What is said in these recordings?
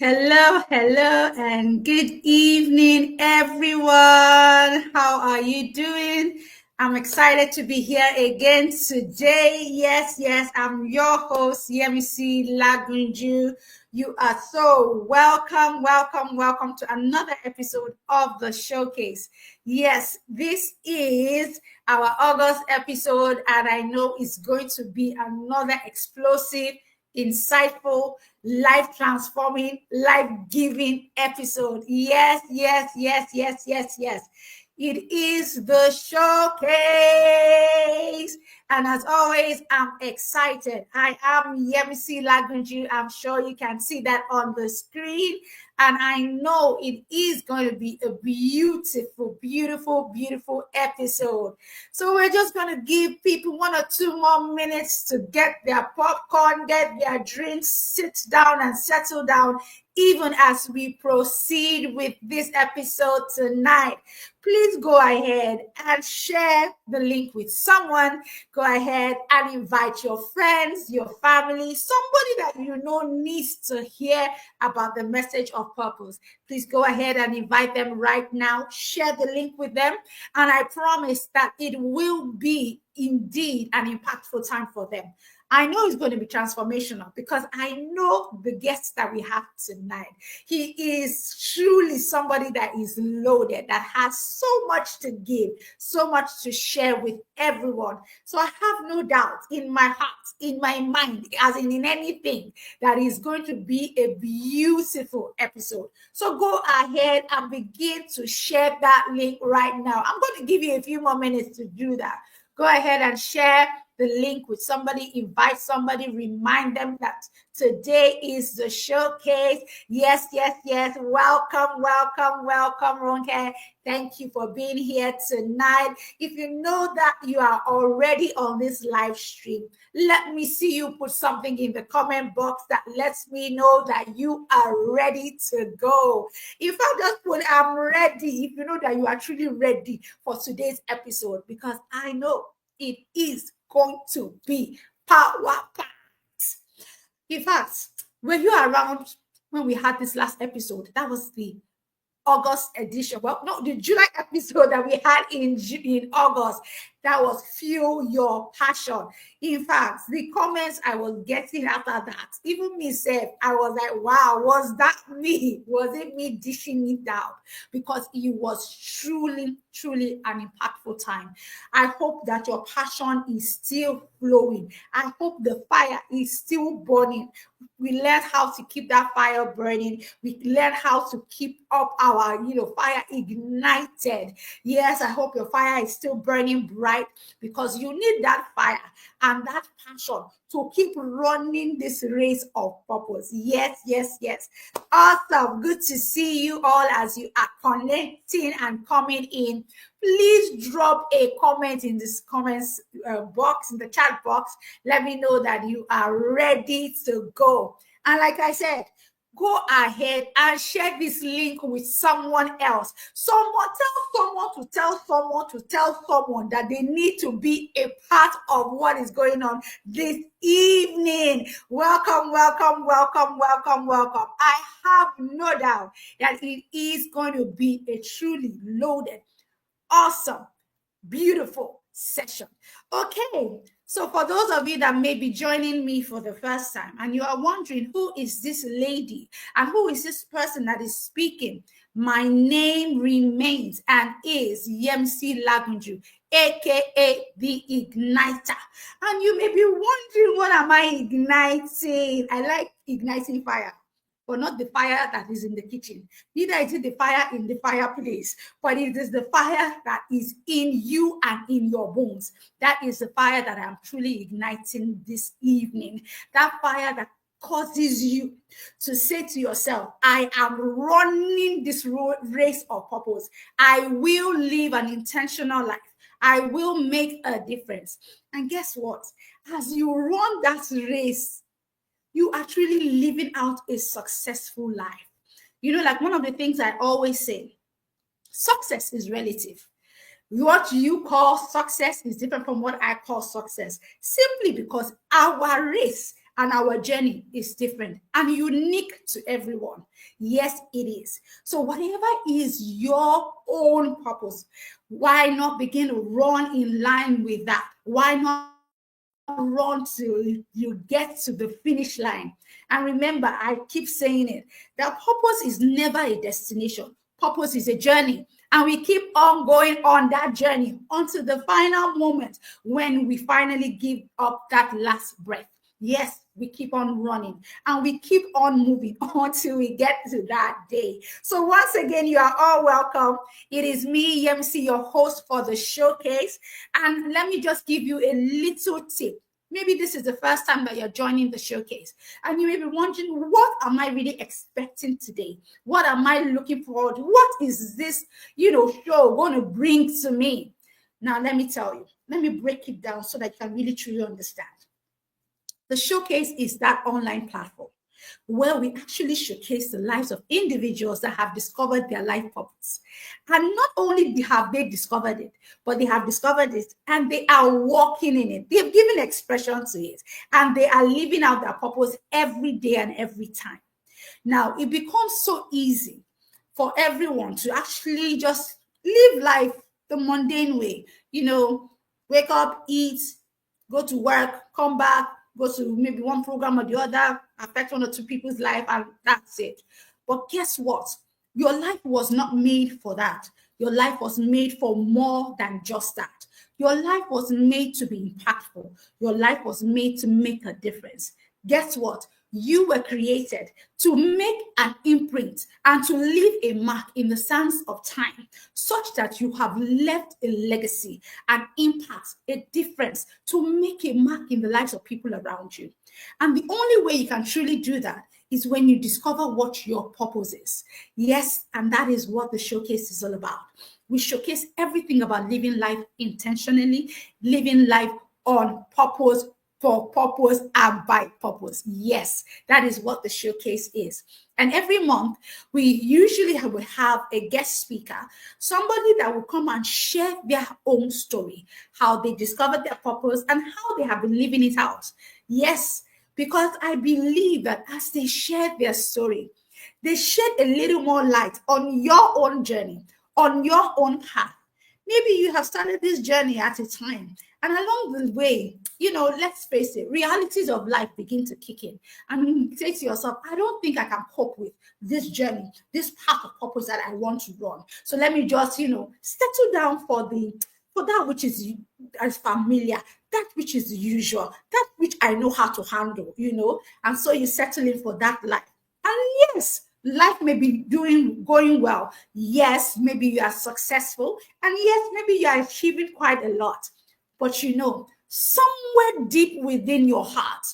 Hello, hello, and good evening, everyone. How are you doing? I'm excited to be here again today. Yes, I'm your host, Yemisi Lagunju. You are so welcome to another episode of the Showcase. Yes, this is our August episode, and I know it's going to be another explosive, insightful, life transforming, life giving episode. Yes. It is the showcase. And as always, I'm excited. I am Yemisi Lagunju. I'm sure you can see that on the screen. And I know it is going to be a beautiful episode. So we're just going to give people 1 or 2 more minutes to get their popcorn, get their drinks, sit down and settle down, even as we proceed with this episode tonight. Please go ahead and share the link with someone. Go ahead and invite your friends, your family, somebody that you know needs to hear about the message of purpose. Please go ahead and invite them right now. Share the link with them. And I promise that it will be indeed an impactful time for them. I know it's going to be transformational because I know the guest that we have tonight. He is truly somebody that is loaded, that has so much to give, so much to share with everyone. So I have no doubt in my heart, in my mind, as in anything, that is going to be a beautiful episode. So go ahead and begin to share that link right now. I'm going to give you a few more minutes to do that. Go ahead and share the link with somebody, invite somebody, remind them that today is the showcase. Yes. Welcome, Ronke. Thank you for being here tonight. If you know that you are already on this live stream, let me see you put something in the comment box that lets me know that you are ready to go. If I just put I'm ready, if you know that you are truly ready for today's episode, because I know it is going to be power packed. In fact, were you around when we had this last episode? That was the August edition. Well, no, the July episode that we had in August. That was Fuel Your Passion. In fact, the comments I was getting after that, even me said, I was like, wow, was that me? Was it me dishing it out? Because it was truly an impactful time. I hope that your passion is still flowing. I hope the fire is still burning. We learned how to keep that fire burning. We learned how to keep up our, fire ignited. Yes, I hope your fire is still burning bright, because you need that fire and that passion to keep running this race of purpose. Yes. Awesome. Good to see you all as you are connecting and coming in. Please drop a comment in this comments box, in the chat box. Let me know that you are ready to go. And like I said, go ahead and share this link with someone else. Tell someone that they need to be a part of what is going on this evening. Welcome. I have no doubt that it is going to be a truly loaded, awesome, beautiful session. Okay, so for those of you that may be joining me for the first time and you are wondering, who is this lady and who is this person that is speaking? My name remains and is Yemisi Lagunju, aka the Igniter. And you may be wondering, what am I igniting? I like igniting fire, but not the fire that is in the kitchen. Neither is it the fire in the fireplace, but it is the fire that is in you and in your bones. That is the fire that I'm truly igniting this evening. That fire that causes you to say to yourself, I am running this race of purpose. I will live an intentional life. I will make a difference. And guess what? As you run that race, you are truly living out a successful life. Like one of the things I always say, success is relative. What you call success is different from what I call success, simply because our race, and our journey is different and unique to everyone. Yes, it is. So, whatever is your own purpose, why not begin to run in line with that? Why not run till you get to the finish line? And remember, I keep saying it, that purpose is never a destination. Purpose is a journey. And we keep on going on that journey until the final moment when we finally give up that last breath. Yes, we keep on running and we keep on moving until we get to that day. So once again, you are all welcome. It is me, Yemisi, your host for the showcase. And let me just give you a little tip. Maybe this is the first time that you're joining the showcase, and you may be wondering, what am I really expecting today? What am I looking forward to? What is this, show going to bring to me? Now, let me tell you. Let me break it down so that you can really truly understand. The showcase is that online platform where we actually showcase the lives of individuals that have discovered their life purpose. And not only have they discovered it, but they have discovered it and they are walking in it. They've given expression to it and they are living out their purpose every day and every time. Now, it becomes so easy for everyone to actually just live life the mundane way. Wake up, eat, go to work, come back, go to maybe one program or the other, affect one or two people's life, and that's it. But guess what? Your life was not made for that. Your life was made for more than just that. Your life was made to be impactful. Your life was made to make a difference. Guess what? You were created to make an imprint and to leave a mark in the sands of time, such that you have left a legacy, an impact, a difference, to make a mark in the lives of people around you. And the only way you can truly do that is when you discover what your purpose is. Yes, and that is what the showcase is all about. We showcase everything about living life intentionally, living life on purpose, for purpose and by purpose. Yes, that is what the showcase is. And every month, we usually would have a guest speaker, somebody that will come and share their own story, how they discovered their purpose and how they have been living it out. Yes, because I believe that as they share their story, they shed a little more light on your own journey, on your own path. Maybe you have started this journey at a time, and along the way, let's face it, realities of life begin to kick in. And you say to yourself, I don't think I can cope with this journey, this path of purpose that I want to run. So let me just, settle down for that which is as familiar, that which is usual, that which I know how to handle, and so you settle in for that life. And yes, life may be going well. Yes, maybe you are successful. And yes, maybe you are achieving quite a lot. But somewhere deep within your heart,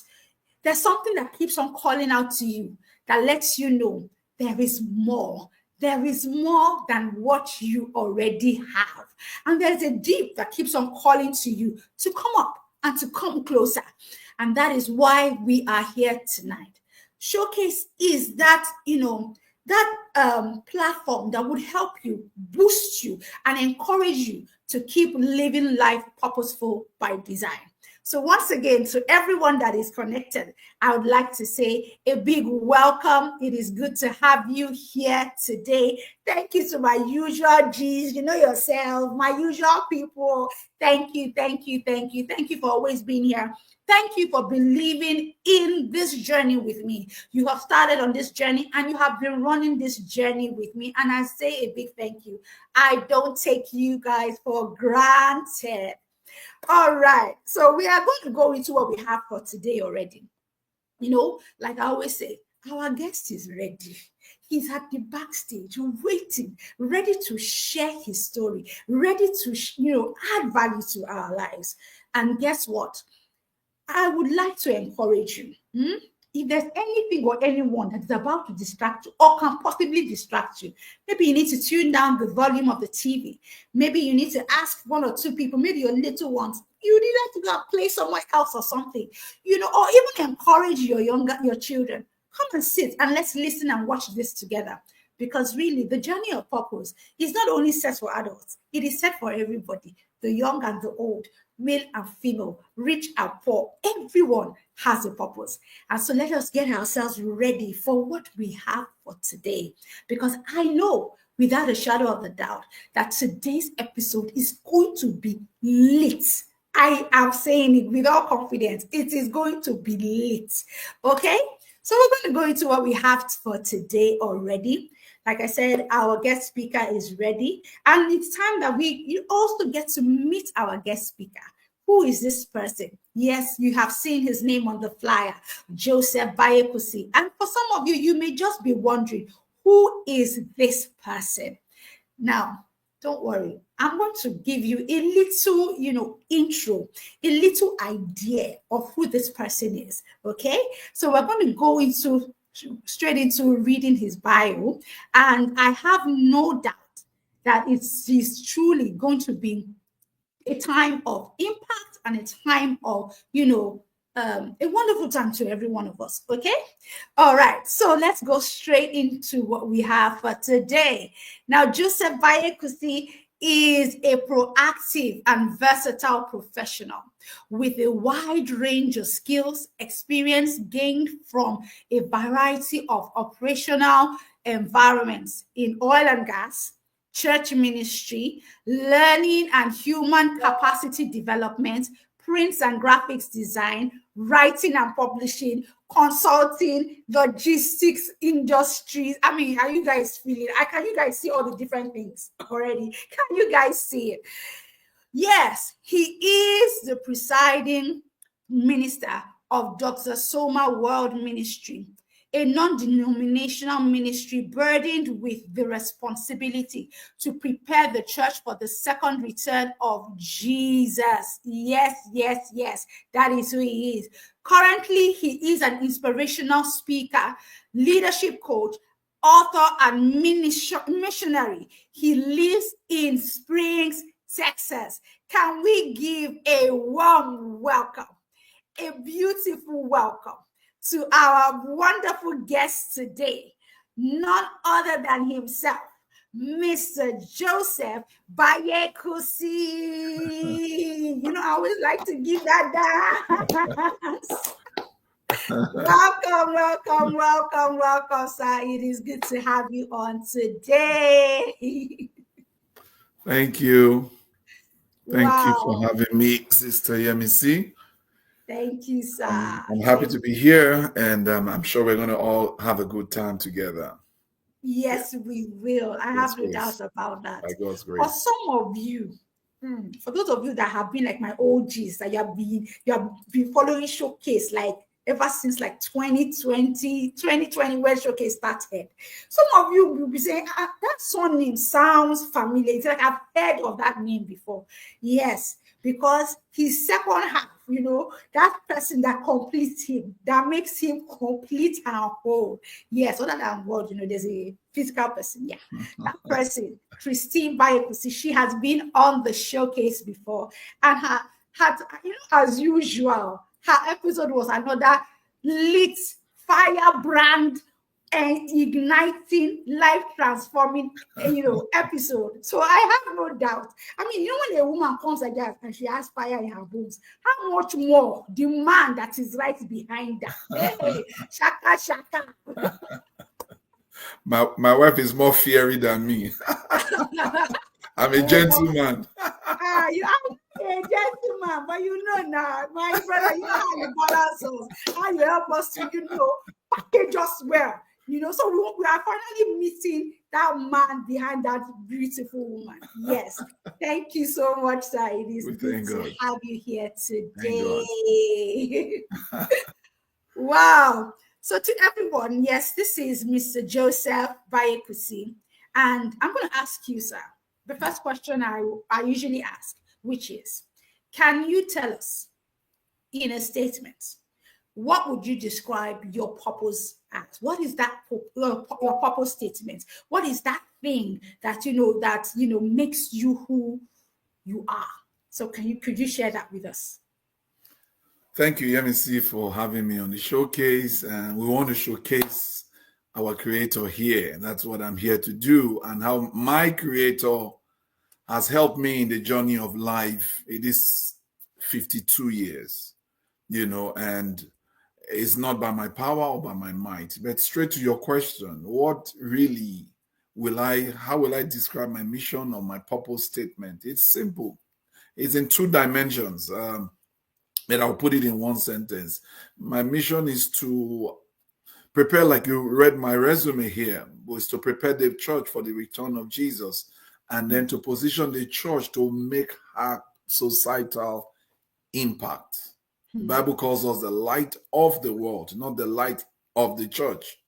there's something that keeps on calling out to you that lets you know there is more. There is more than what you already have. And there's a deep that keeps on calling to you to come up and to come closer. And that is why we are here tonight. Showcase is that, platform that would help you, boost you, and encourage you to keep living life purposeful by design. So once again, to everyone that is connected, I would like to say a big welcome. It is good to have you here today. Thank you to my usual G's, yourself, my usual people. Thank you, thank you, thank you. Thank you for always being here. Thank you for believing in this journey with me. You have started on this journey and you have been running this journey with me. And I say a big thank you. I don't take you guys for granted. All right. So we are going to go into what we have for today already. Like I always say, our guest is ready. He's at the backstage waiting, ready to share his story, ready to, add value to our lives. And guess what? I would like to encourage you. If there's anything or anyone that is about to distract you or can possibly distract you, maybe you need to tune down the volume of the TV. Maybe you need to ask one or two people, maybe your little ones, you need to go play somewhere else or something, or even encourage your children. Come and sit and let's listen and watch this together. because really the journey of purpose is not only set for adults, it is set for everybody, the young and the old, male and female, rich and poor. Everyone has a purpose. And so let us get ourselves ready for what we have for today, because I know without a shadow of a doubt that today's episode is going to be lit. I am saying it with all confidence. It is going to be lit. Okay? So we're going to go into what we have for today already. Like I said, our guest speaker is ready. And it's time that you also get to meet our guest speaker. Who is this person? Yes, you have seen his name on the flyer, Joseph Baiyekusi. And for some of you, you may just be wondering, who is this person? Now, don't worry. I'm going to give you a little, intro, a little idea of who this person is. Okay? So we're going to go straight into reading his bio. And I have no doubt that it's truly going to be a time of impact and a time of, a wonderful time to every one of us. Okay. All right. So let's go straight into what we have for today. Now, Joseph Baiyekusi is a proactive and versatile professional with a wide range of skills, experience gained from a variety of operational environments in oil and gas, church ministry, learning and human capacity development, prints and graphics design, writing and publishing, consulting, logistics industries. I mean, are you guys feeling? Can you guys see all the different things already? Can you guys see it? Yes, he is the presiding minister of Dr. Soma World Ministry, a non-denominational ministry burdened with the responsibility to prepare the church for the second return of Jesus. Yes, yes, yes, that is who he is. Currently, he is an inspirational speaker, leadership coach, author, and missionary. He lives in Springs, Texas. Can we give a warm welcome, a beautiful welcome to our wonderful guest today, none other than himself, Mr. Joseph Baiyekusi. I always like to give that dance. Welcome, sir. It is good to have you on today. Thank you. Thank you for having me, Sister Yemisi. Thank you, sir. I'm happy to be here, and I'm sure we're going to all have a good time together. Yes, we will. I have no doubt about that. By God's grace. For some of you, for those of you that have been like my OGs, that you have been following Showcase like ever since like 2020 when Showcase started. Some of you will be saying, that song name sounds familiar. It's like I've heard of that name before. Yes, because his second half, that person that completes him, that makes him complete and whole. Yes, other than word, there's a physical person. Yeah, that person, Christine Baiyekusi, she has been on the Showcase before, and had as usual, her episode was another lit, firebrand, and igniting, life transforming, episode. So I have no doubt. I mean, when a woman comes like that and she has fire in her bones, how much more the man that is right behind her? Hey, shaka. My wife is more fiery than me. I'm a gentleman. You are a gentleman, but now, my brother, how you balance us, how you help us to, package us well. So we are finally meeting that man behind that beautiful woman. Yes. Thank you so much, sir. It is good to have you here today. Wow. So to everyone, yes, this is Mr. Joseph Baiyekusi. And I'm going to ask you, sir, the first question I usually ask, which is, can you tell us in a statement, what would you describe your purpose as? What is that your purpose statement? What is that thing that makes you who you are? So could you share that with us? Thank you, Yemisi, for having me on the Showcase. And we want to showcase our Creator here. And that's what I'm here to do, and how my Creator has helped me in the journey of life. It is 52 years, and it's not by my power or by my might. But straight to your question, what really how will I describe my mission or my purpose statement? It's simple. It's in two dimensions. And I'll put it in one sentence. My mission is to prepare, like you read my resume here, was to prepare the church for the return of Jesus, and then to position the church to make her societal impact. The Bible calls us the light of the world, not the light of the church.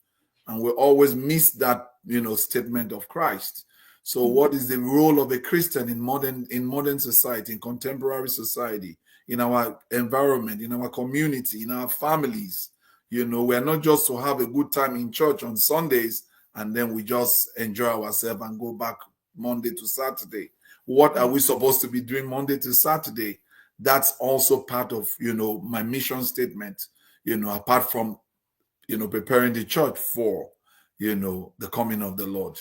And we always miss that, statement of Christ. So what is the role of a Christian in modern society, in contemporary society, in our environment, in our community, in our families? We are not just to have a good time in church on Sundays and then we just enjoy ourselves and go back Monday to Saturday. What are we supposed to be doing Monday to Saturday? That's also part of, my mission statement, apart from, preparing the church for, the coming of the Lord.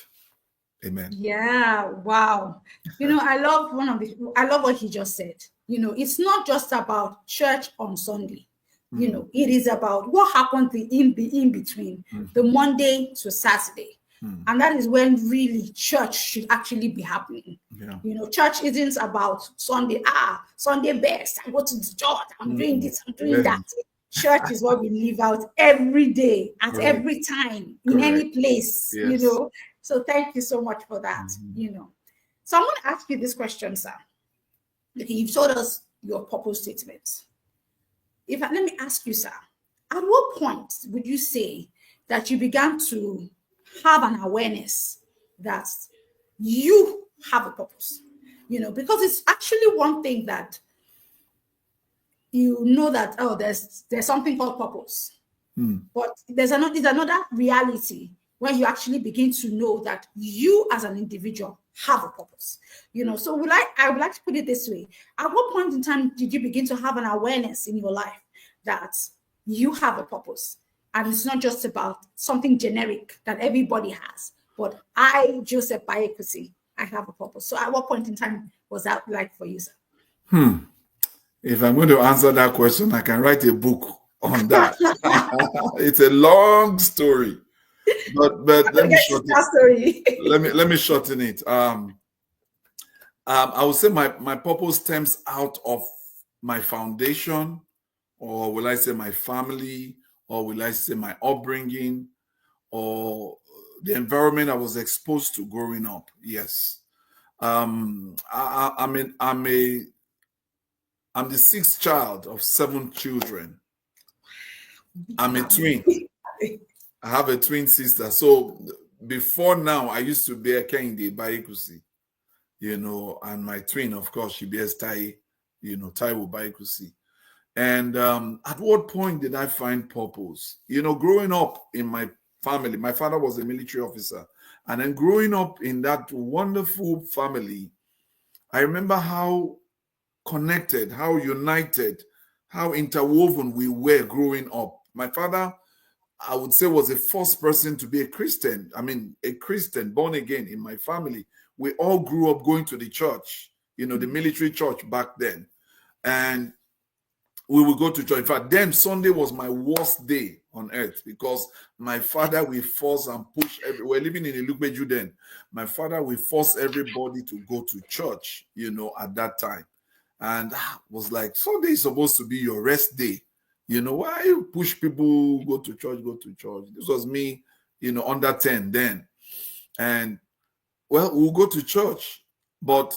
Amen. Yeah, wow. I love what he just said. It's not just about church on Sunday. It is about what happened in between, the Monday to Saturday. And that is when really church should actually be happening. Yeah. Church isn't about Sunday. Sunday best. I go to the church. I'm doing this. I'm doing that. Church is what we live out every day, at every time, in any place. Yes. So thank you so much for that. So I'm going to ask you this question, sir. Okay, you've told us your purpose statement. Let me ask you, sir, at what point would you say that you began to have an awareness that you have a purpose? Because it's actually one thing that that, there's something called purpose. But there's another reality when you actually begin to know that you as an individual have a purpose. So I would like to put it this way. At what point in time did you begin to have an awareness in your life that you have a purpose? And it's not just about something generic that everybody has, but I, Joseph Baiyekusi, I have a purpose. So at what point in time was that like for you, sir? If I'm going to answer that question, I can write a book on that. It's a long story. But let me shorten it. I would say my purpose stems out of my foundation, or will I say my family, or will I say my upbringing, or the environment I was exposed to growing up. Yes. I'm the sixth child of 7 children. I'm a twin. I have a twin sister. So before now, I used to bear Kehinde Baiyekusi, and my twin, of course, she bears Taiwo Baiyekusi. And at what point did I find purpose? Growing up in my family, my father was a military officer. And then growing up in that wonderful family, I remember how connected, how united, how interwoven we were growing up. My father, I would say, was the first person to be a Christian. I mean, a Christian, born again in my family. We all grew up going to the church, the military church back then. And we would go to church. In fact, then Sunday was my worst day on earth because my father will force and push. We're living in Ilukbeju then. My father will force everybody to go to church, at that time. And I was like, Sunday is supposed to be your rest day. Why you push people, go to church? This was me, under 10 then. And, well, we'll go to church, but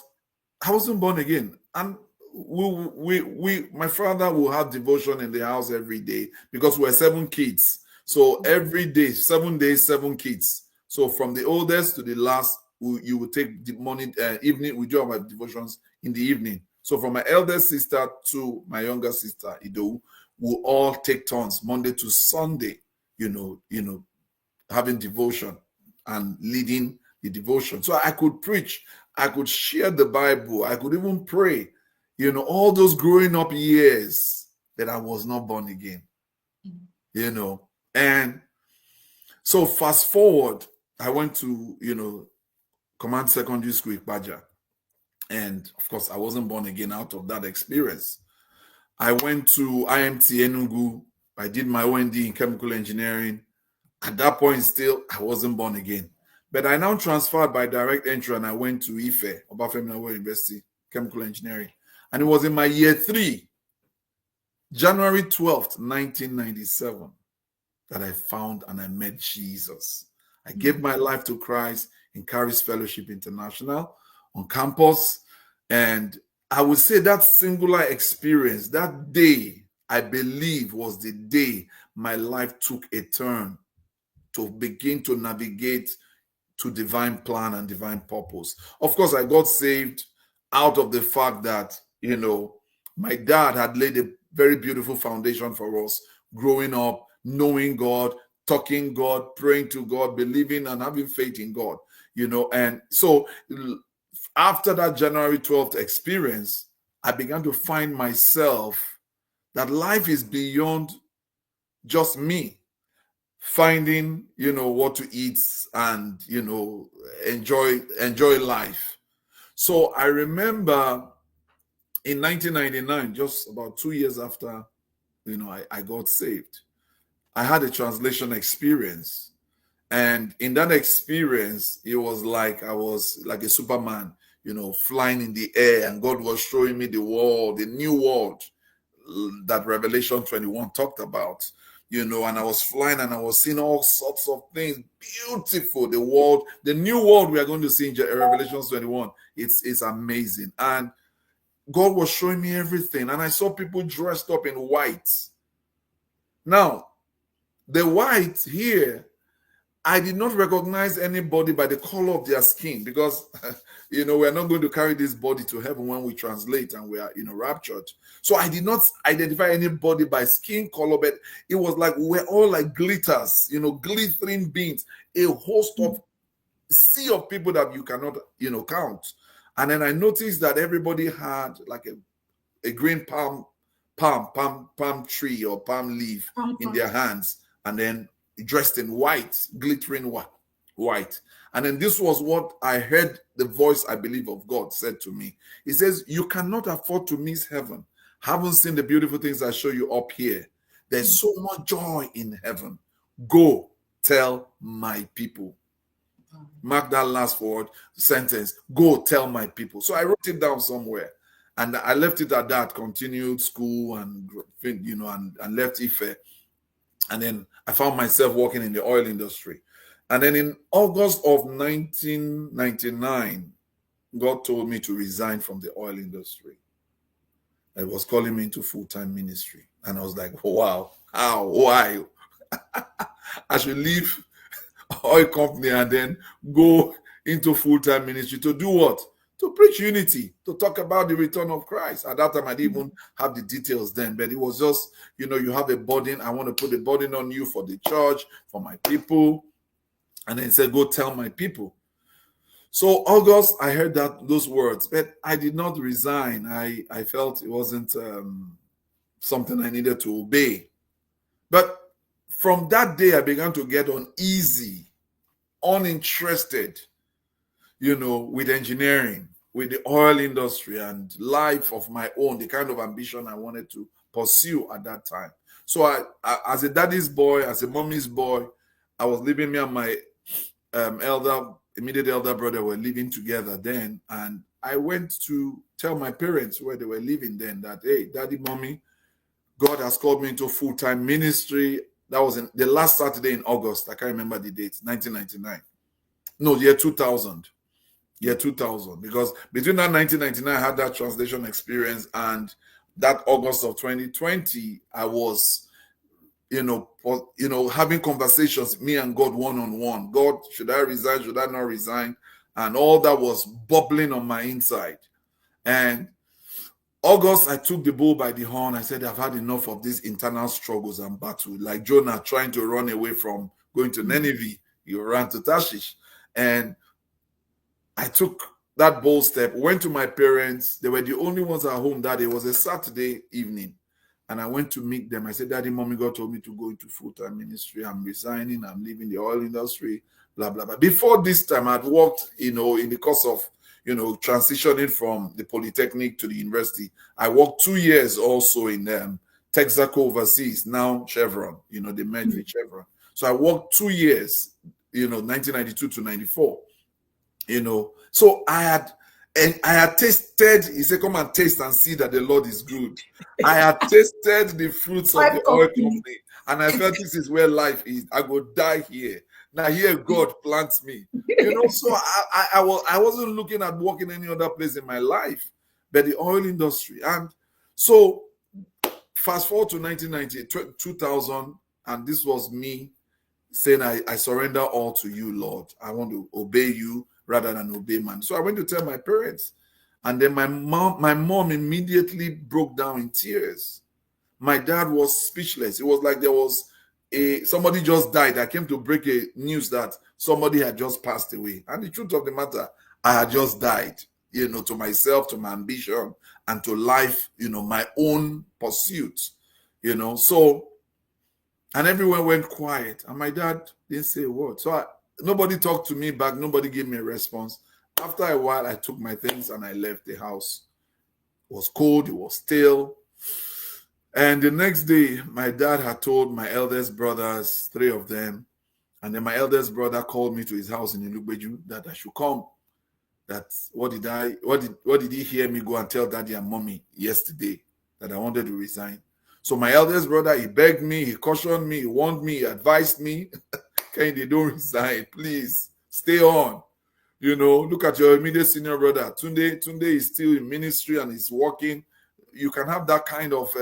I wasn't born again. And my father will have devotion in the house every day because we're 7 kids. So every day, 7 days, 7 kids. So from the oldest to the last, you will take the morning, evening. We do our devotions in the evening. So from my eldest sister to my younger sister, Ido, we'll all take turns Monday to Sunday, having devotion and leading the devotion. So I could preach, I could share the Bible, I could even pray, all those growing up years that I was not born again, and So fast forward, I went to, Command Secondary School, Ipaja. And of course, I wasn't born again out of that experience. I went to IMT Enugu. I did my OND in chemical engineering. At that point, still, I wasn't born again. But I now transferred by direct entry and I went to Ife, Obafemi Awolowo University, chemical engineering. And it was in my year 3, January 12th, 1997, that I found and I met Jesus. I gave my life to Christ in Caris Fellowship International on campus. And I would say that singular experience, that day, I believe was the day my life took a turn to begin to navigate to divine plan and divine purpose. Of course, I got saved out of the fact that, my dad had laid a very beautiful foundation for us growing up, knowing God, talking God, praying to God, believing and having faith in God, and so after that January 12th experience, I began to find myself that life is beyond just me finding, what to eat and, enjoy life. So I remember in 1999, just about 2 years after, I got saved, I had a translation experience. And in that experience, it was like I was like a Superman, flying in the air, and God was showing me the world, the new world that Revelation 21 talked about, and I was flying and I was seeing all sorts of things, beautiful, the new world we are going to see in Revelation 21. It's amazing. And God was showing me everything. And I saw people dressed up in white. Now, the white here, I did not recognize anybody by the color of their skin because, we're not going to carry this body to heaven when we translate and we are, raptured. So I did not identify anybody by skin color, but it was like we're all like glitters, glittering beings, a host of sea of people that you cannot, count. And then I noticed that everybody had like a green palm tree or palm leaf in their hands, and then dressed in white, glittering white. And then this was what I heard the voice, I believe, of God said to me. He says, you cannot afford to miss heaven. Haven't seen the beautiful things I show you up here. There's so much joy in heaven. Go tell my people. Mark that last word sentence. Go tell my people. So I wrote it down somewhere. And I left it at that, continued school and, and left Ife. And then I found myself working in the oil industry. And then in August of 1999, God told me to resign from the oil industry. It was calling me into full-time ministry. And I was like, wow, how, why? I should leave oil company and then go into full-time ministry to do what? To preach unity, to talk about the return of Christ. At that time, I didn't even have the details then, but it was just, you have a burden. I want to put a burden on you for the church, for my people. And then he said, go tell my people. So August, I heard those words, but I did not resign. I felt it wasn't something I needed to obey. But from that day, I began to get uneasy, uninterested, with engineering, with the oil industry and life of my own, the kind of ambition I wanted to pursue at that time. So I as a daddy's boy, as a mommy's boy, I was living, me and my immediate elder brother were living together then. And I went to tell my parents where they were living then that, hey, daddy, mommy, God has called me into full-time ministry. That was in the last Saturday in August. I can't remember the date, 1999. No, year 2000. Year 2000. Because between that 1999, I had that translation experience, and that August of 2020, I was, having conversations, me and God one-on-one. God, should I resign? Should I not resign? And all that was bubbling on my inside. And August, I took the bull by the horn. I said, I've had enough of these internal struggles and battle. Like Jonah trying to run away from going to Nineveh, he ran to Tarshish. And I took that bold step, went to my parents. They were the only ones at home that day. It was a Saturday evening. And I went to meet them. I said, Daddy, Mommy, God told me to go into full-time ministry. I'm resigning. I'm leaving the oil industry, blah, blah, blah. Before this time, I'd worked, in the course of, transitioning from the Polytechnic to the university. I worked 2 years also in Texaco overseas, now Chevron, they merged with Chevron. So I worked 2 years, 1992 to 94, So I had tasted, he said, come and taste and see that the Lord is good. I had tasted the fruits of the oil company, and I felt this is where life is. I go die here. Now here God plants me. So I wasn't looking at working any other place in my life but the oil industry. And so fast forward to 1990, 2000, and this was me saying, I surrender all to you, Lord. I want to obey you rather than obey man. So I went to tell my parents, and then my mom immediately broke down in tears. My dad was speechless. It was like there was somebody just died. I came to break a news that somebody had just passed away. And the truth of the matter, I had just died, to myself, to my ambition, and to life, my own pursuit, So, and everyone went quiet. And my dad didn't say a word. So nobody talked to me back. Nobody gave me a response. After a while, I took my things and I left the house. It was cold. It was stale. And the next day, my dad had told my eldest brothers, 3 of them, and then my eldest brother called me to his house in Ilugbeju that I should come. What did he hear me go and tell daddy and mommy yesterday that I wanted to resign? So my eldest brother, he begged me, he cautioned me, he warned me, he advised me, Kehinde, don't resign, please, stay on. Look at your immediate senior brother. Tunde is still in ministry and he's working. You can have that kind of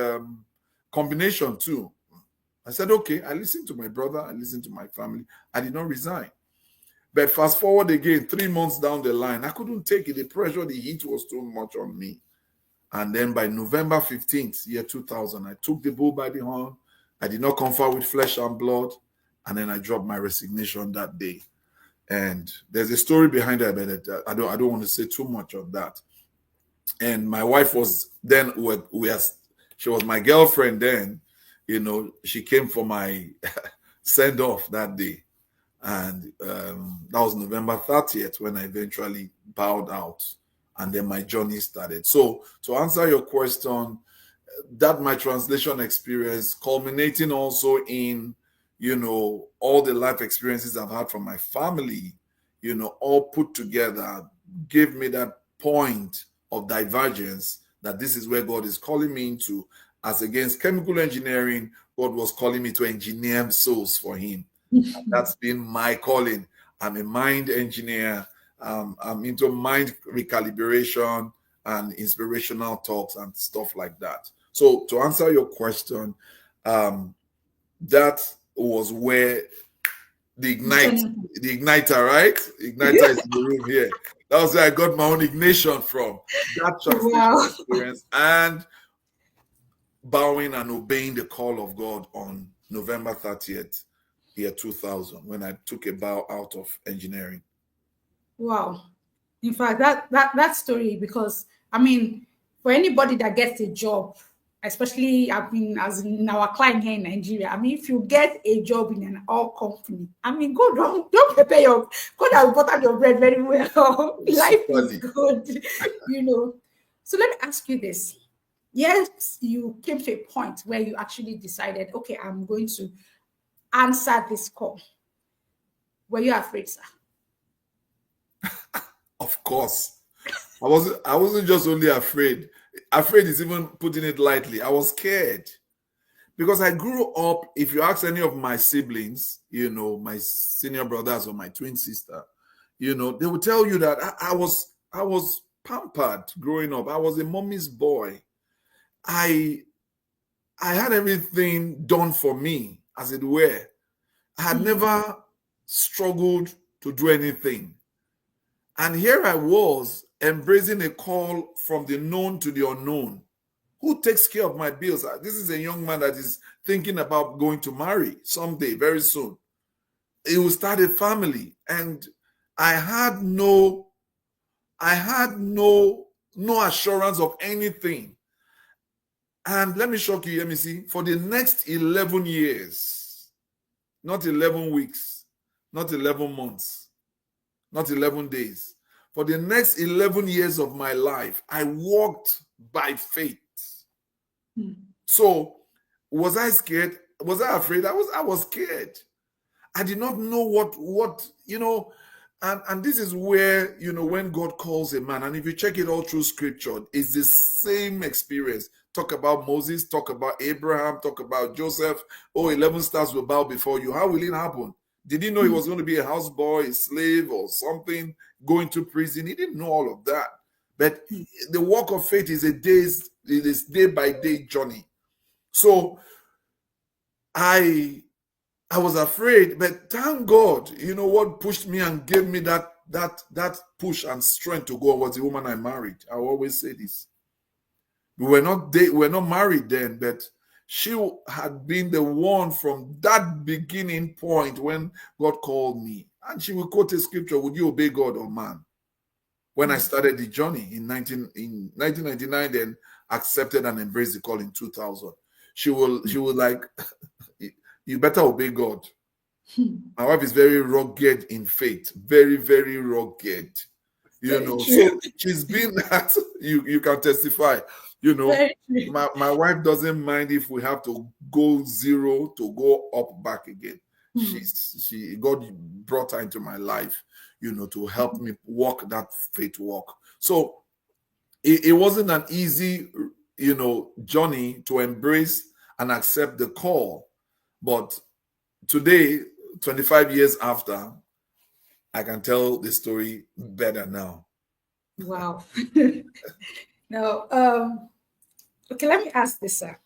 combination too. I said, okay. I listened to my brother. I listened to my family. I did not resign. But fast forward again, 3 months down the line, I couldn't take it. The pressure, the heat was too much on me. And then by November 15th, year 2000, I took the bull by the horn. I did not confer with flesh and blood. And then I dropped my resignation that day. And there's a story behind that, but I don't want to say too much of that. And my wife was then, she was my girlfriend then, she came for my send off that day. And that was November 30th when I eventually bowed out. And then my journey started. So to answer your question, that my translation experience culminating also in, all the life experiences I've had from my family, all put together, gave me that point of divergence that this is where God is calling me into. As against chemical engineering, God was calling me to engineer souls for him. That's been my calling. I'm a mind engineer. I'm into mind recalibration and inspirational talks and stuff like that. So to answer your question, that was where the igniter, right? Igniter is in the room here. That was where I got my own ignition from. That translation experience and bowing and obeying the call of God on November 30th, year 2000, when I took a bow out of engineering. Wow. In fact, that story, because for anybody that gets a job, especially as in our client here in Nigeria, if you get a job in an oil company, go don't prepare God has buttered your bread very well. Life is good, So let me ask you this. Yes, you came to a point where you actually decided, okay, I'm going to answer this call. Were you afraid, sir? Of course. I wasn't just only afraid. Afraid is even putting it lightly. I was scared. Because I grew up, if you ask any of my siblings, my senior brothers or my twin sister, they will tell you that I was pampered growing up. I was a mommy's boy. I had everything done for me, as it were. I had never struggled to do anything. And here I was embracing a call from the known to the unknown. Who takes care of my bills? This is a young man that is thinking about going to marry someday, very soon. He will start a family. And I had no assurance of anything. And let me shock you, Yemisi, for the next 11 years, not 11 weeks, not 11 months, not 11 days. For the next 11 years of my life, I walked by faith. So, was I scared? Was I afraid? I was scared. I did not know what and this is where, when God calls a man, and if you check it all through scripture, it's the same experience. Talk about Moses, talk about Abraham, talk about Joseph. 11 stars will bow before you. How will it happen? Did he know he was going to be a houseboy, a slave, or something, going to prison? He didn't know all of that. But the walk of faith is it is day by day journey. So I was afraid, but thank God, what pushed me and gave me that push and strength to go was the woman I married. I always say this. We were not married then, but she had been the one from that beginning point when God called me. And she will quote a scripture, would you obey God or man? When I started the journey in 1999, then accepted and embraced the call in 2000. She will like, you better obey God. My wife is very rugged in faith, very, very rugged. So she's been that. You can testify. My wife doesn't mind if we have to go zero to go up back again. God brought her into my life, to help me walk that faith walk. So it wasn't an easy, journey to embrace and accept the call. But today, 25 years after, I can tell the story better now. Wow. Now, okay, let me ask this, sir.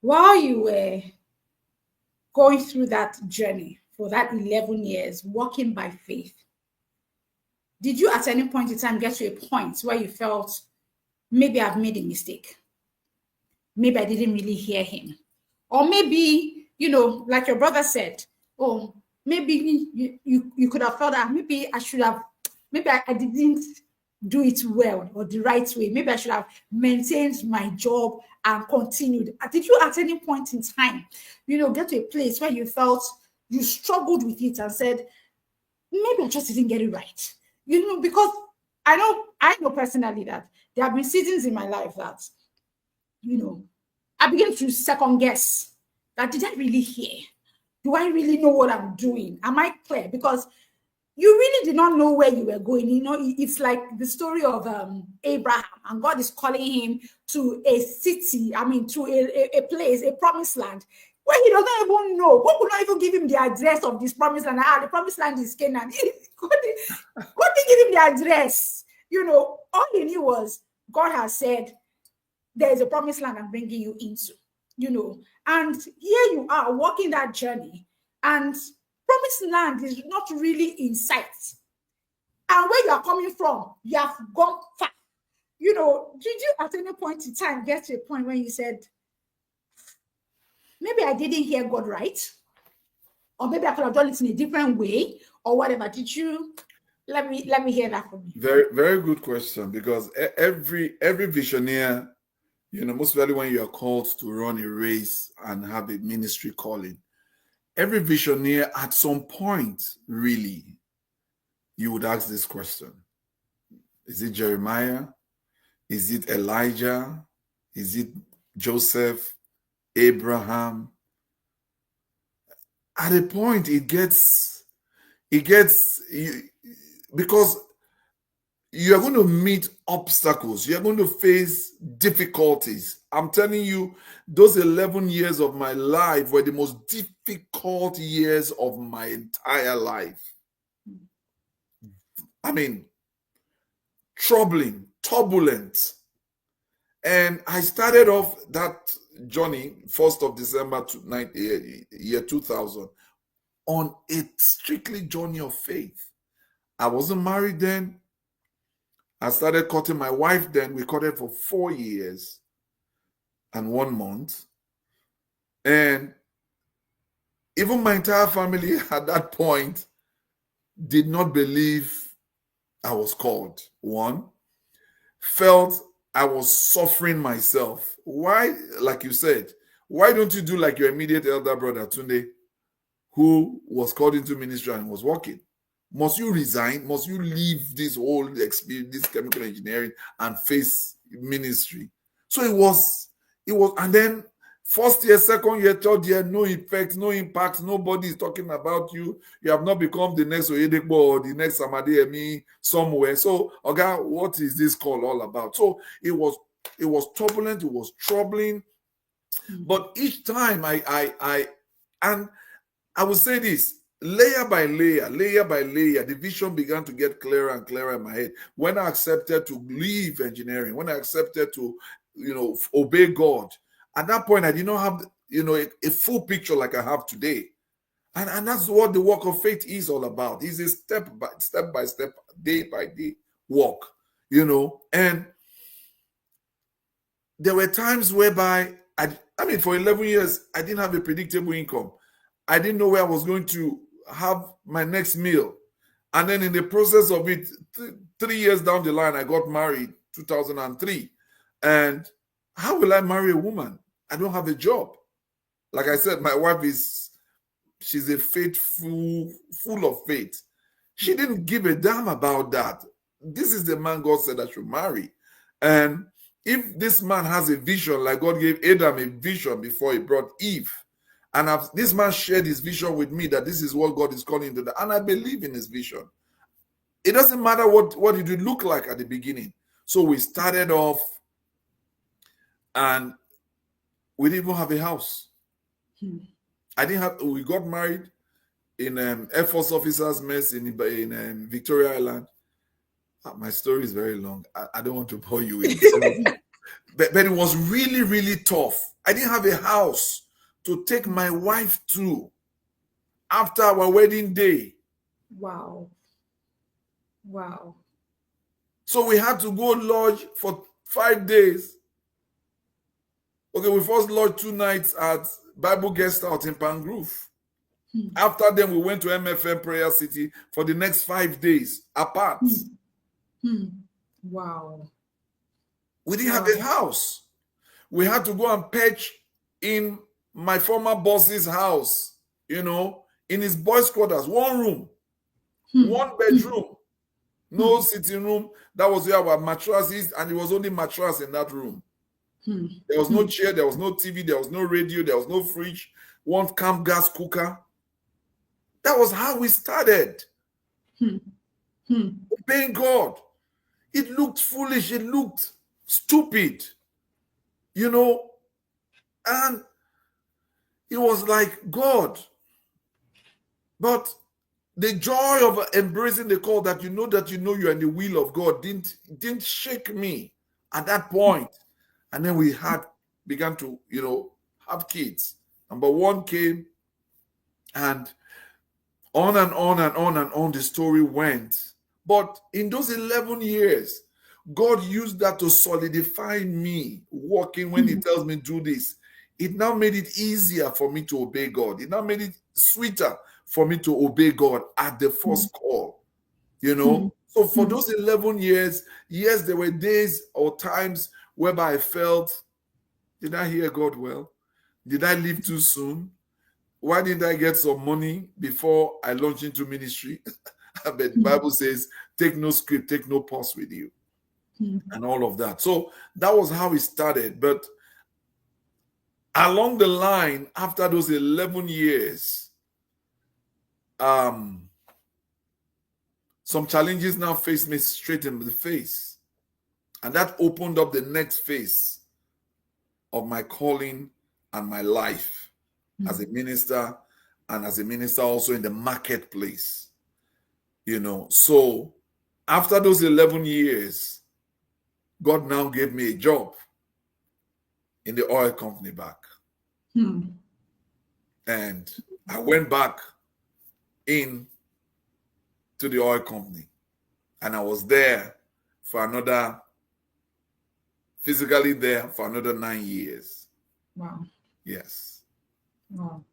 While you were going through that journey for that 11 years, walking by faith, did you at any point in time get to a point where you felt, maybe I've made a mistake? Maybe I didn't really hear him. Or maybe, like your brother said, oh, maybe you could have felt that maybe I should have, maybe I didn't do it well or the right way. Maybe I should have maintained my job and continued. Did you at any point in time, get to a place where you felt you struggled with it and said, maybe I just didn't get it right? Because I know personally that there have been seasons in my life that, I began to second guess that, did I really hear? Do I really know what I'm doing? Am I clear? Because you really did not know where you were going. It's like the story of Abraham, and God is calling him to a city, to a place, a promised land, where he doesn't even know. God could not even give him the address of this promised land. The promised land is Canaan. God didn't give him the address. All he knew was God has said, there is a promised land I'm bringing you into, and here you are walking that journey, and promised land is not really in sight. And where you are coming from, you have gone far. Did you at any point in time get to a point where you said, maybe I didn't hear God right? Or maybe I could have done it in a different way, or whatever? Did you? Let me hear that from you. Very, very good question, because every visionaire, most especially when you are called to run a race and have a ministry calling, every visionaire at some point, really, you would ask this question. Is it Jeremiah? Is it Elijah? Is it Joseph? Abraham? At a point, it gets because you are going to meet obstacles. You are going to face difficulties. I'm telling you, those 11 years of my life were the most difficult years of my entire life. Troubling, turbulent. And I started off that journey 1st of December year 2000 on a strictly journey of faith. I wasn't married then. I started courting my wife then. We courted for 4 years and 1 month. And even my entire family at that point did not believe I was called. One, felt I was suffering myself. Why, like you said, why don't you do like your immediate elder brother, Tunde, who was called into ministry and was working? Must you resign? Must you leave this whole experience, this chemical engineering, and face ministry? So it was, and then first year, second year, third year, no effect, no impact, nobody is talking about you. You have not become the next Oyedepo or the next Samadeyemi somewhere. So, okay, what is this call all about? So it was turbulent, it was troubling. But each time and I would say this, layer by layer, the vision began to get clearer and clearer in my head. When I accepted to leave engineering, when I accepted to, obey God, at that point, I did not have, a full picture like I have today. And that's what the walk of faith is all about. It's a step by step, day by day walk, and there were times whereby for 11 years, I didn't have a predictable income. I didn't know where I was going to have my next meal. And then in the process of it, 3 years down the line, I got married, 2003. And how will I marry a woman? I don't have a job. Like I said, my wife she's a faithful, full of faith. She didn't give a damn about that. This is the man God said I should marry. And if this man has a vision, like God gave Adam a vision before he brought Eve, and this man shared his vision with me that this is what God is calling to do, and I believe in his vision. It doesn't matter what it would look like at the beginning. So we started off, and we didn't even have a house. We got married in Air Force Officers Mess in Victoria Island. My story is very long. I don't want to bore you with it. But it was really, really tough. I didn't have a house to take my wife to after our wedding day. Wow. So we had to go lodge for 5 days. Okay, we first lodged 2 nights at Bible Guest House in Pangrove. After then, we went to MFM Prayer City for the next 5 days apart. Wow. We didn't have a house. We had to go and pitch in my former boss's house, in his boys' quarters, 1 room, 1 bedroom, no sitting room. That was where our mattress is, and it was only mattress in that room. There was no chair, there was no TV, there was no radio, there was no fridge, 1 camp gas cooker. That was how we started. Obeying God. It looked foolish, it looked stupid, and it was like, God. But the joy of embracing the call that you know you're in the will of God didn't shake me at that point. And then we began to, have kids. Number 1 came, and on and on and on and on the story went. But in those 11 years, God used that to solidify me walking when he tells me do this. It now made it easier for me to obey God. It now made it sweeter for me to obey God at the first call, So for those 11 years, yes, there were days or times whereby I felt, did I hear God well? Did I leave too soon? Why didn't I get some money before I launched into ministry? But the Bible says, take no script, take no pause with you, and all of that. So that was how it started. But along the line, after those 11 years, some challenges now faced me straight in the face. And that opened up the next phase of my calling and my life as a minister, and as a minister also in the marketplace. So after those 11 years, God now gave me a job in the oil company back. And I went back in to the oil company, and I was there physically there for another 9 years. Wow. Yes. Wow.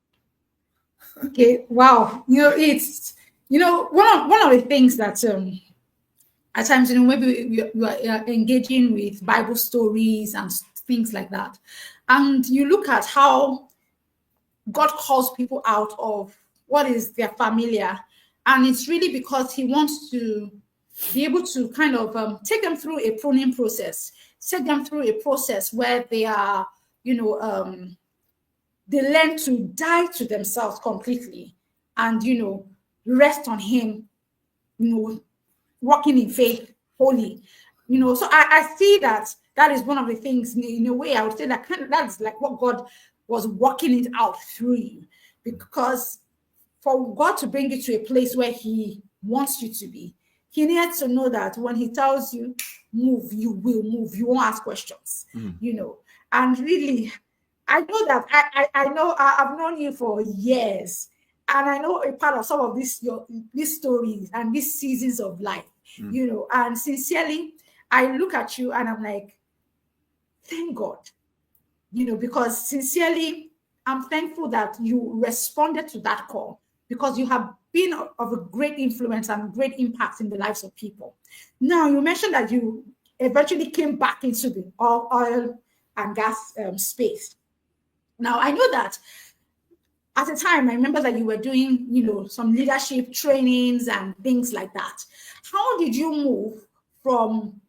Okay. Wow. It's one of the things that At times, maybe you are engaging with Bible stories and things like that. And you look at how God calls people out of what is their familiar. And it's really because he wants to be able to kind of take them through a pruning process, take them through a process where they are, they learn to die to themselves completely and, rest on him, walking in faith, holy. So I see that is one of the things in a way I would say that's like what God was working it out through you. Because for God to bring you to a place where he wants you to be, he needs to know that when he tells you move, you will move. You won't ask questions, And really, I know that I know I've known you for years, and I know a part of some of these stories and these seasons of life, And sincerely, I look at you and I'm like, thank God, because sincerely, I'm thankful that you responded to that call because you have been of a great influence and great impact in the lives of people. Now, you mentioned that you eventually came back into the oil and gas space. Now, I know that at the time, I remember that you were doing, some leadership trainings and things like that. How did you move from,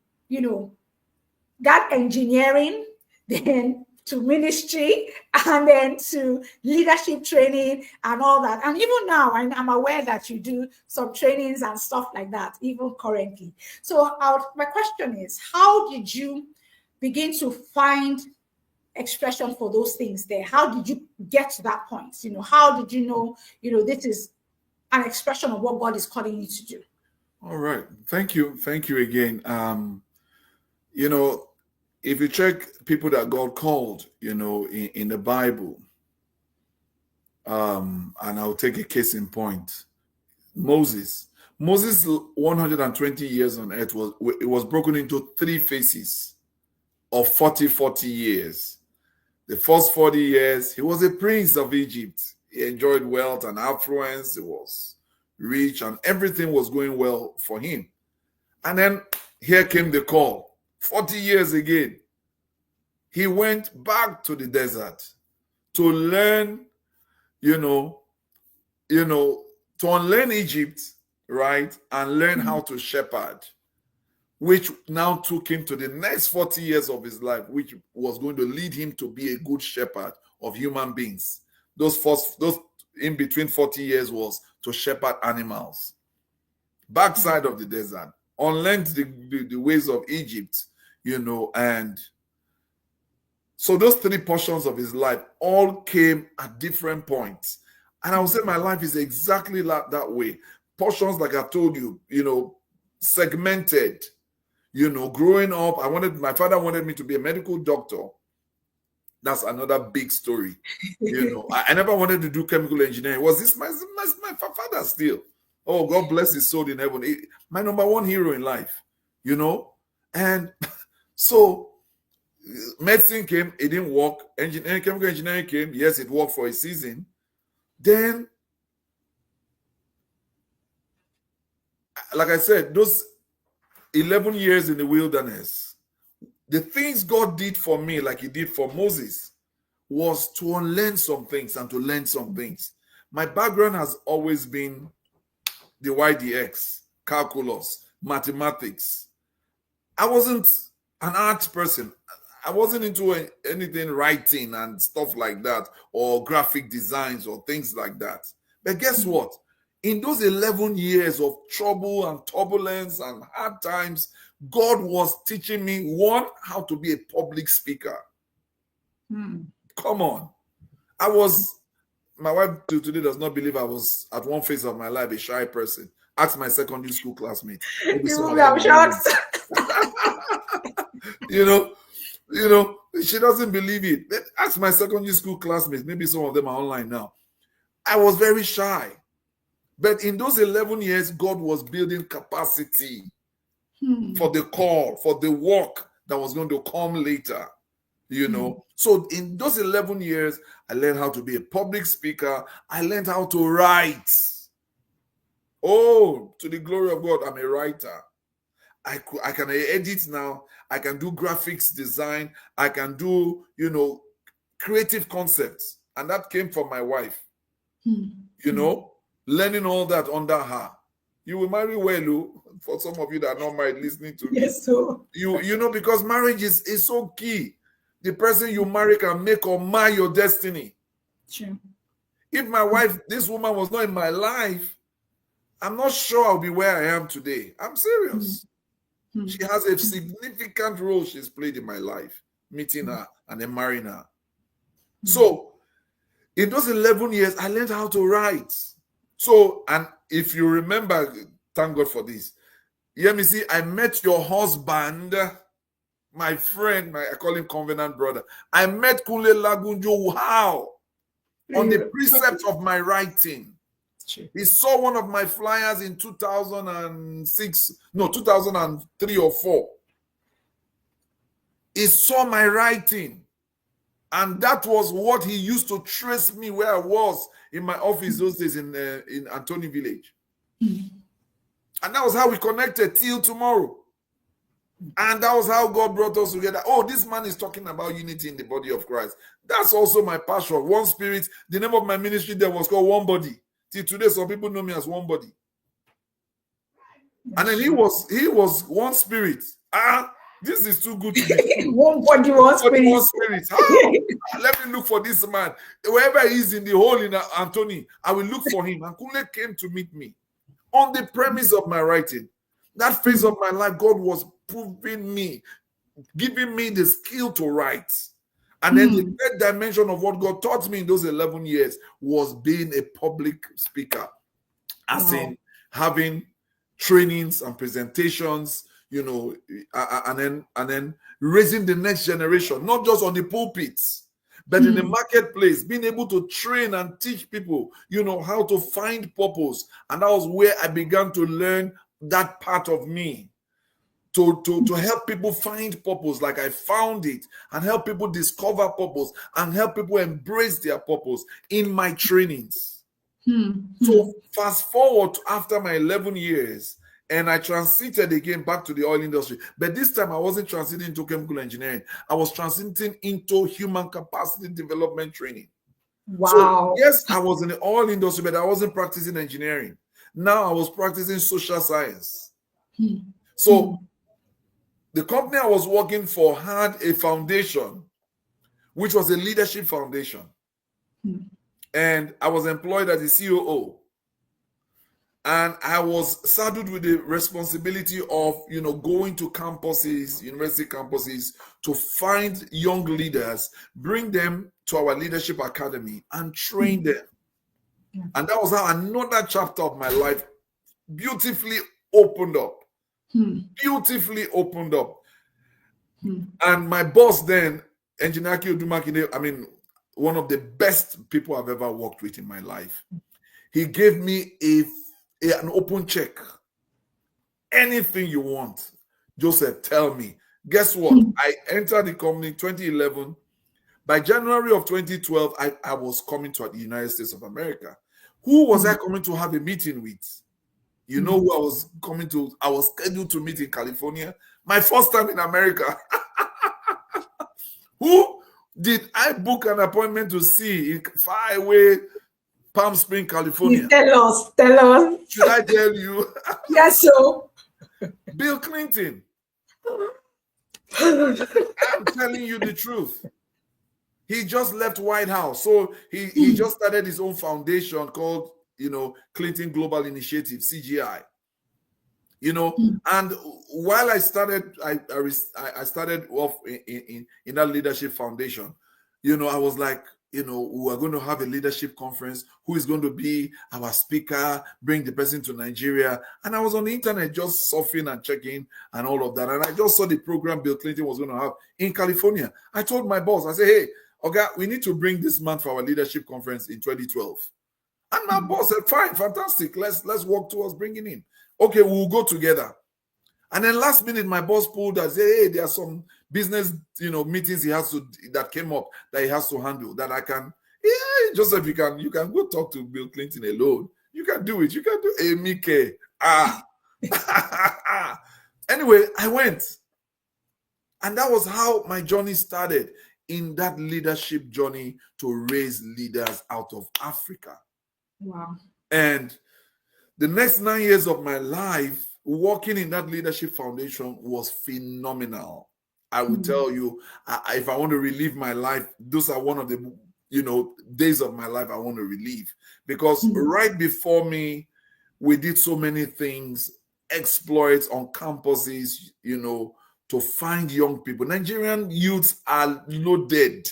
that engineering, then to ministry, and then to leadership training and all that? And even now, I'm aware that you do some trainings and stuff like that, even currently. So my question is, how did you begin to find expression for those things there? How did you get to that point? How did you know, this is an expression of what God is calling you to do? All right. Thank you. Thank you again. If you check people that God called, in the Bible, and I'll take a case in point. Moses 120 years on earth was broken into 3 phases of 40 years. The first 40 years, he was a prince of Egypt. He enjoyed wealth and affluence. He was rich and everything was going well for him. And then here came the call. 40 years again. He went back to the desert to learn, to unlearn Egypt, right? And learn how to shepherd, which now took him to the next 40 years of his life, which was going to lead him to be a good shepherd of human beings. Those in between 40 years was to shepherd animals. Backside of the desert, unlearned the ways of Egypt, and so those 3 portions of his life all came at different points. And I would say my life is exactly like that way. Portions, like I told you, segmented. Growing up, my father wanted me to be a medical doctor. That's another big story. I never wanted to do chemical engineering. Was this my father still? Oh, God bless his soul in heaven. My number one hero in life, And so medicine came, it didn't work. Chemical engineering came, yes, it worked for a season. Then, like I said, those 11 years in the wilderness, the things God did for me, like he did for Moses, was to unlearn some things and to learn some things. My background has always been the YDX, calculus, mathematics. I wasn't an art person. I wasn't into anything writing and stuff like that, or graphic designs or things like that. But guess what? In those 11 years of trouble and turbulence and hard times, God was teaching me, one, how to be a public speaker. Come on. My wife today does not believe I was, at one phase of my life, a shy person. Ask my secondary school classmates. I'm shocked. She doesn't believe it. Ask my secondary school classmates. Maybe some of them are online now. I was very shy. But in those 11 years, God was building capacity for the call, for the work that was going to come later. So in those 11 years, I learned how to be a public speaker. I learned how to write. Oh, to the glory of God, I'm a writer. I can edit now. I can do graphics design. I can do, creative concepts. And that came from my wife. Learning all that under her. You will marry well, for some of you that are not married listening to me. Yes, so. Because marriage is so key. The person you marry can make or mar your destiny. True. If my wife, this woman was not in my life, I'm not sure I'll be where I am today. I'm serious. She has a significant role she's played in my life, meeting her and then marrying her. So in those 11 years, I learned how to write. So, and if you remember, thank God for this. Yemisi, I met your husband, my friend, I call him covenant brother. I met Kunle Lagunjo. How? On the precept of my writing. He saw one of my flyers in 2003 or 4. He saw my writing. And that was what he used to trace me where I was in my office those days in Antoni Village. And that was how we connected till tomorrow. And that was how God brought us together. Oh, this man is talking about unity in the body of Christ. That's also my passion. One spirit. The name of my ministry there was called One Body. Till today, some people know me as One Body. And then he was one spirit. This is too good to be true. One body, one spirit. One spirit. Let me look for this man. Wherever he is in the hole in Antoni, I will look for him. And Kunle came to meet me on the premise of my writing. That phase of my life, God was proving me, giving me the skill to write. And then the third dimension of what God taught me in those 11 years was being a public speaker. As in having trainings and presentations, and then raising the next generation, not just on the pulpits, but in the marketplace, being able to train and teach people, how to find purpose. And that was where I began to learn that part of me. To help people find purpose like I found it, and help people discover purpose and help people embrace their purpose in my trainings. So fast forward to after my 11 years, and I transited again back to the oil industry. But this time I wasn't transiting into chemical engineering. I was transiting into human capacity development training. Wow. So yes, I was in the oil industry, but I wasn't practicing engineering. Now I was practicing social science. So the company I was working for had a foundation, which was a leadership foundation. And I was employed as a COO. And I was saddled with the responsibility of, going to campuses, university campuses, to find young leaders, bring them to our leadership academy and train them. And that was how another chapter of my life beautifully opened up. Beautifully opened up. And my boss then, Engineer Kiyodumakine, one of the best people I've ever worked with in my life. He gave me an open check. Anything you want, Joseph, tell me. Guess what? I entered the company in 2011. By January of 2012, I was coming to the United States of America. Who was I coming to have a meeting with? You know who I was coming to? I was scheduled to meet in California. My first time in America. Who did I book an appointment to see in far away Palm Springs, California? Tell us. Should I tell you? Yes, so. Bill Clinton. I'm telling you the truth. He just left White House. So he just started his own foundation called, Clinton Global Initiative, CGI. And while I started, I started off in that leadership foundation. I was like, we are going to have a leadership conference. Who is going to be our speaker? Bring the person to Nigeria. And I was on the internet just surfing and checking and all of that. And I just saw the program Bill Clinton was going to have in California. I told my boss, I said, hey, okay, we need to bring this man for our leadership conference in 2012. And my boss said, fine, fantastic. Let's work towards bringing him. Okay, we'll go together. And then last minute, my boss pulled us, say, hey, there are some business, meetings that came up that he has to handle that I can. Yeah, Joseph, you can go talk to Bill Clinton alone. You can do it. You can do Amike. Anyway, I went. And that was how my journey started, in that leadership journey to raise leaders out of Africa. Wow. And the next 9 years of my life working in that leadership foundation was phenomenal. I will tell you, if I want to relive my life, those are one of the days of my life I want to relive, because right before me, we did so many things, exploits on campuses, to find young people. Nigerian youths are loaded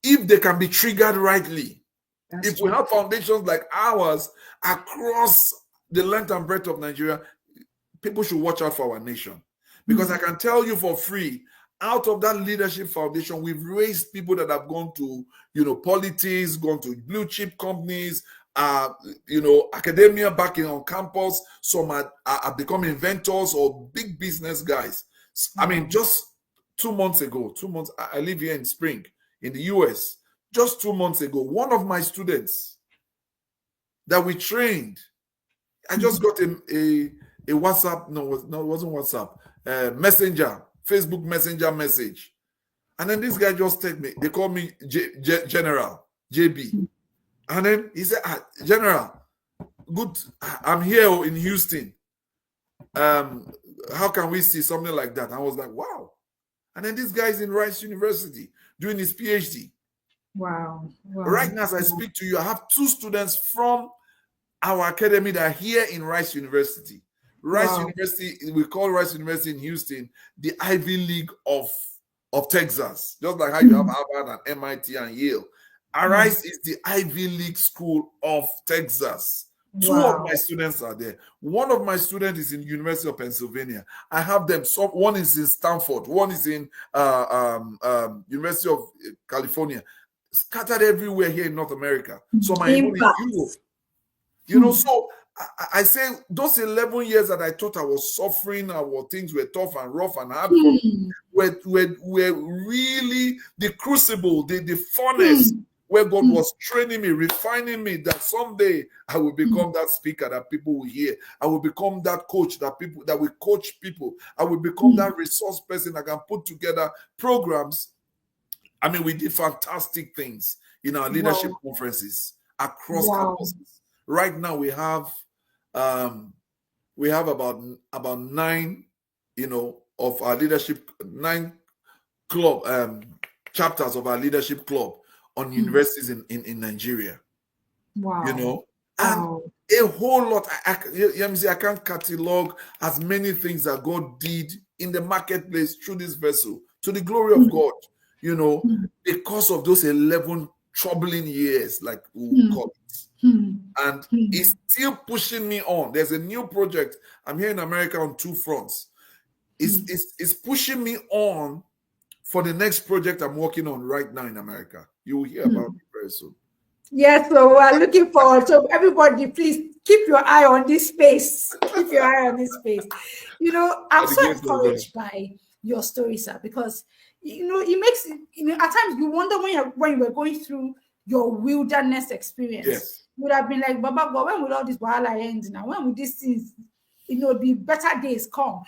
if they can be triggered rightly. If we have foundations like ours across the length and breadth of Nigeria, people should watch out for our nation. Because I can tell you for free, out of that leadership foundation, we've raised people that have gone to, politics, gone to blue chip companies, academia back in on campus. Some are become inventors or big business guys. I mean, just 2 months ago, I live here in Spring in the US. Just 2 months ago, one of my students that we trained, I just got a WhatsApp, no, it wasn't WhatsApp, Messenger, Facebook Messenger message. And then this guy just texted me. They call me General, JB. And then he said, General, good, I'm here in Houston. How can we see something like that? I was like, wow. And then this guy's in Rice University doing his PhD. Wow. Right now, as I speak to you, I have 2 students from our academy that are here in Rice University. Rice University, we call Rice University in Houston the Ivy League of Texas, just like how you have Harvard and MIT and Yale. Rice is the Ivy League school of Texas. 2 of my students are there. One of my students is in University of Pennsylvania. I have them. So one is in Stanford. One is in University of California. Scattered everywhere here in North America. So my in Europe. So I say those 11 years that I thought I was suffering, our things were tough and rough and hard, were really the crucible, the furnace where God was training me, refining me, that someday I will become that speaker that people will hear. I will become that coach that will coach people. I will become that resource person that can put together programs. I mean, we did fantastic things in our leadership conferences across campuses. Right now, we have about 9, of our leadership, 9 club chapters of our leadership club on universities in Nigeria. And a whole lot. Yemisi, I can't catalog as many things that God did in the marketplace through this vessel to the glory of God. Because of those 11 troubling years, like we call it. And it's still pushing me on. There's a new project. I'm here in America on 2 fronts. It's pushing me on for the next project I'm working on right now in America. You will hear about it very soon. Yes, so we're looking forward. So everybody, please keep your eye on this space. Keep your eye on this space. I'm so encouraged by your story, sir, because it makes at times you wonder when you were going through your wilderness experience. Yes. You would have been like, Baba God, when will all this wahala end now? When will these things, the better days come?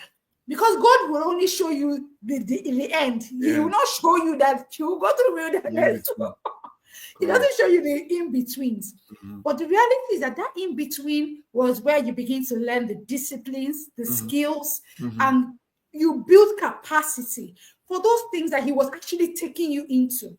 Because God will only show you the end. He will not show you that you will go through wilderness. He doesn't show you the in-betweens. But the reality is that in-between was where you begin to learn the disciplines, the skills, and you build capacity for those things that he was actually taking you into.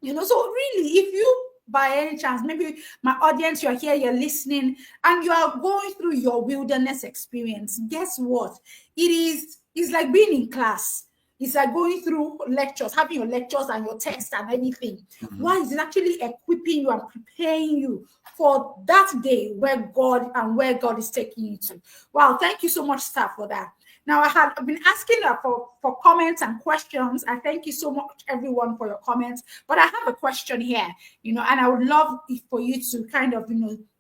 So really, if you, by any chance, maybe my audience, you're here, you're listening, and you are going through your wilderness experience, guess what? It's like being in class. It's like going through lectures, having your lectures and your tests and everything. Why is it actually equipping you and preparing you for that day where God is taking you to? Wow, thank you so much, sir, for that. Now, I've been asking for comments and questions. I thank you so much, everyone, for your comments. But I have a question here, and I would love for you to kind of,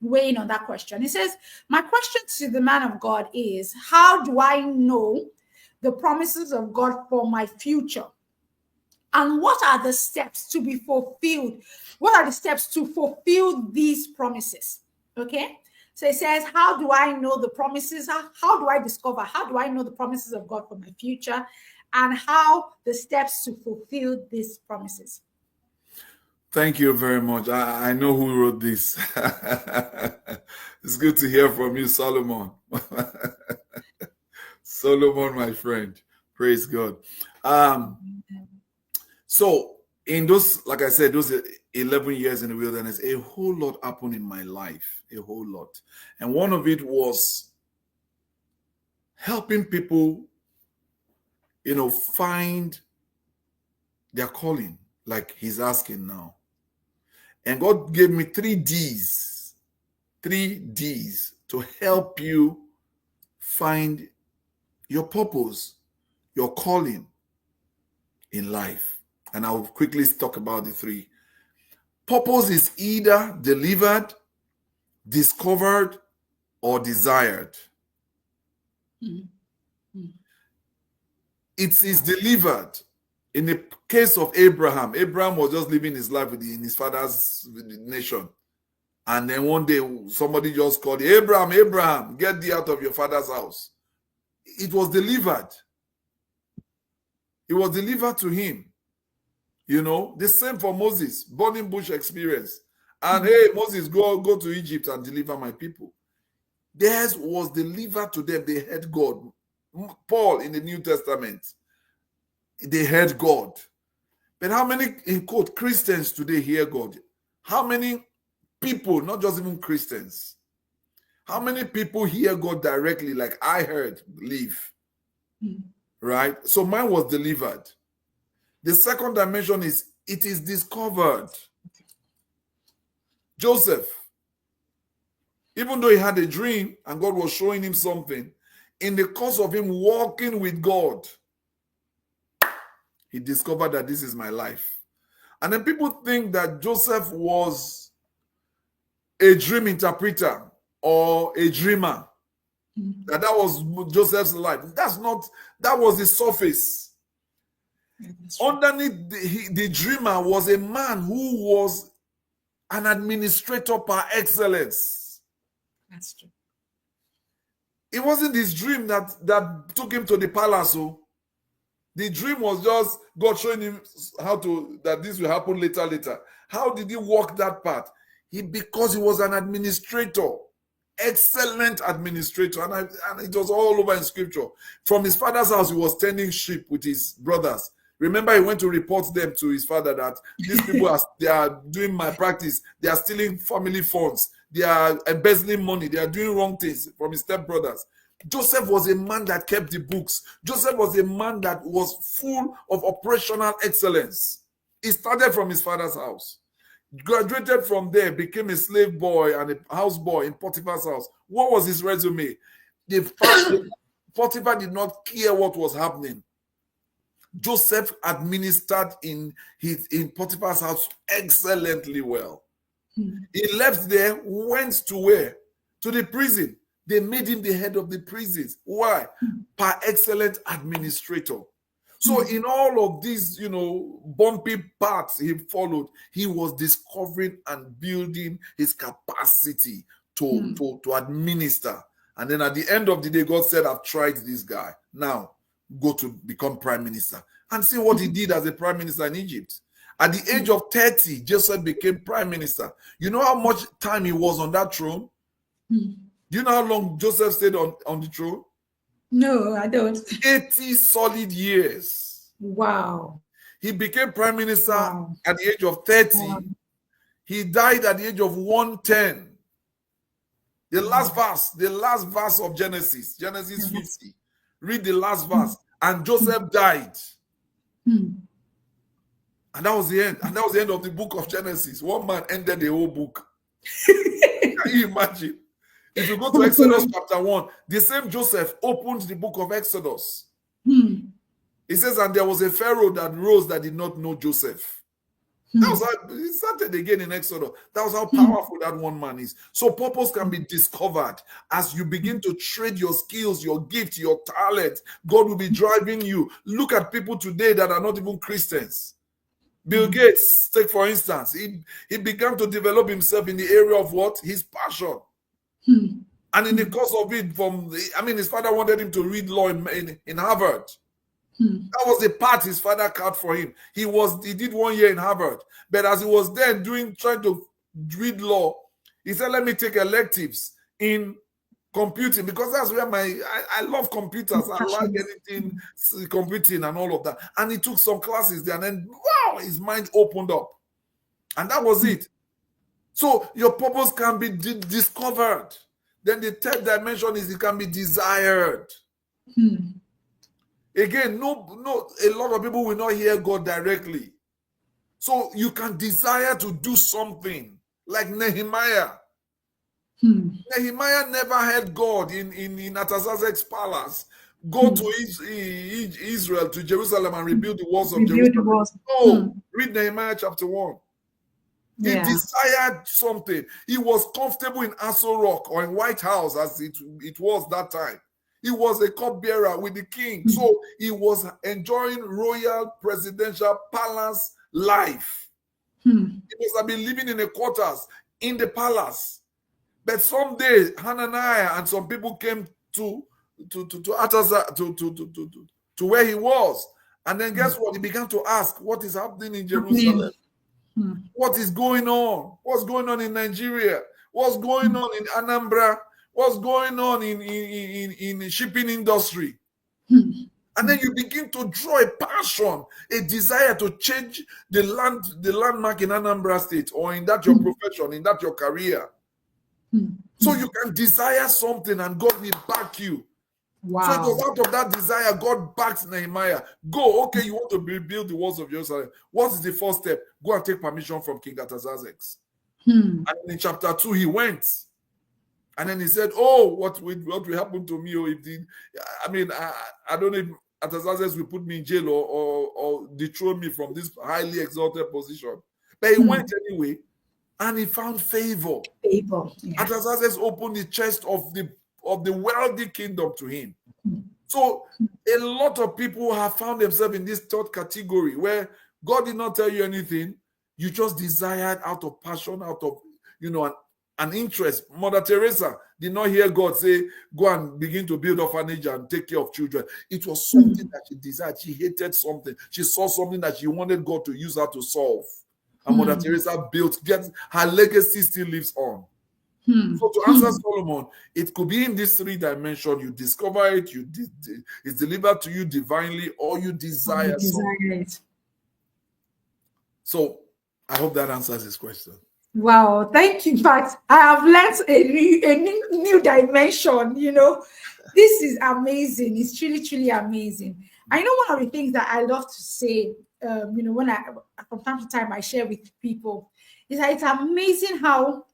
weigh in on that question. It says, my question to the man of God is, how do I know the promises of God for my future? And what are the steps to be fulfilled? What are the steps to fulfill these promises? Okay. So it says, how do I know the promises? How do I discover? How do I know the promises of God for my future? And how the steps to fulfill these promises. Thank you very much. I know who wrote this. It's good to hear from you, Solomon. Solomon, my friend. Praise God. So in those, like I said, those 11 years in the wilderness, a whole lot happened in my life, a whole lot. And one of it was helping people, find their calling, like he's asking now. And God gave me 3 Ds to help you find your purpose, your calling in life. And I'll quickly talk about the 3. Purpose is either delivered, discovered, or desired. Mm-hmm. It is delivered. In the case of Abraham was just living his life in his father's nation. And then one day somebody just called, Abraham, get thee out of your father's house. It was delivered. It was delivered to him. The same for Moses, burning bush experience. And hey, Moses, go to Egypt and deliver my people. Theirs was delivered to them. They heard God. Paul in the New Testament, they heard God. But how many, in quote, Christians today hear God? How many people, not just even Christians, how many people hear God directly, like I heard, believe? Right? So mine was delivered. The second dimension is, it is discovered. Joseph, even though he had a dream and God was showing him something, in the course of him walking with God, he discovered that this is my life. And then people think that Joseph was a dream interpreter or a dreamer. That was Joseph's life. That was the surface. Underneath the dreamer was a man who was an administrator par excellence. That's true. It wasn't his dream that took him to the palace. The dream was just God showing him that this will happen later. How did he walk that path? Because he was an administrator, excellent administrator, and it was all over in scripture. From his father's house, he was tending sheep with his brothers. Remember, he went to report them to his father that these people they are doing malpractice. They are stealing family funds. They are embezzling money. They are doing wrong things from his stepbrothers. Joseph was a man that kept the books. Joseph was a man that was full of operational excellence. He started from his father's house. Graduated from there, became a slave boy and a house boy in Potiphar's house. What was his resume? Potiphar did not care what was happening. Joseph administered in Potiphar's house excellently well. He left there, went to where? To the prison. They made him the head of the prisons. Why? Par excellent administrator. So in all of these, bumpy paths he followed, he was discovering and building his capacity to administer. And then at the end of the day, God said, I've tried this guy. Now, go to become prime minister. And see what he did as a prime minister in Egypt. At the age of 30, Joseph became prime minister. You know how much time he was on that throne? Do you know how long Joseph stayed on the throne? No, I don't. 80 solid years. Wow. He became prime minister at the age of 30. Wow. He died at the age of 110. The last verse of Genesis 50. Read the last verse. And Joseph died. And that was the end. And that was the end of the book of Genesis. One man ended the whole book. Can you imagine? If you go to Exodus chapter 1, the same Joseph opened the book of Exodus. It says, and there was a Pharaoh that rose that did not know Joseph. That was how it started again in Exodus. That was how powerful that one man is. So purpose can be discovered as you begin to trade your skills, your gift, your talent. God will be driving you. Look at people today that are not even Christians. Bill Gates, take for instance, he began to develop himself in the area of what? His passion. And in the course of it, his father wanted him to read law in Harvard. That was the part his father cut for him. He did 1 year in Harvard, but as he was there trying to read law, he said, "Let me take electives in computing, because that's where I love computers. I like anything computing and all of that." And he took some classes there, and then wow, his mind opened up, and that was it. So your purpose can be discovered. Then the third dimension is it can be desired. Again, a lot of people will not hear God directly. So you can desire to do something like Nehemiah. Nehemiah never heard God in Artaxerxes' palace. Go to Israel, to Jerusalem, and rebuild the walls of Jerusalem. No, read Nehemiah chapter 1. He desired something. He was comfortable in Aso Rock or in White House, as it was that time. He was a cupbearer with the king. So he was enjoying royal presidential palace life. He must have been living in the quarters in the palace. But someday, Hananiah and some people came to where he was. And then guess what? He began to ask, what is happening in Jerusalem? What is going on? What's going on in Nigeria? What's going on in Anambra? What's going on in the shipping industry? And then you begin to draw a passion, a desire to change the landmark in Anambra State, or in that your profession, in that your career. So you can desire something and God will back you. Wow. So it was out of that desire, God backed Nehemiah. Go, okay, you want to rebuild the walls of Jerusalem. What is the first step? Go and take permission from King Artaxerxes. And in chapter 2, he went. And then he said, oh, what will happen to me? Or I don't know if Artaxerxes will put me in jail or dethrone me from this highly exalted position. But he went anyway, and he found favor. Yeah. Artaxerxes opened the chest of the wealthy kingdom to him. So a lot of people have found themselves in this third category where God did not tell you anything. You just desired out of passion, out of, an interest. Mother Teresa did not hear God say, go and begin to build orphanage and take care of children. It was something that she desired. She hated something. She saw something that she wanted God to use her to solve. And Mother Teresa her legacy still lives on. So to answer Solomon, it could be in this 3 dimensions. You discover it, it's delivered to you divinely, or you desire something. So I hope that answers his question. Wow, thank you. But I have learned a new dimension. This is amazing. It's truly, truly amazing. I know one of the things that I love to say, when from time to time I share with people, is that it's amazing how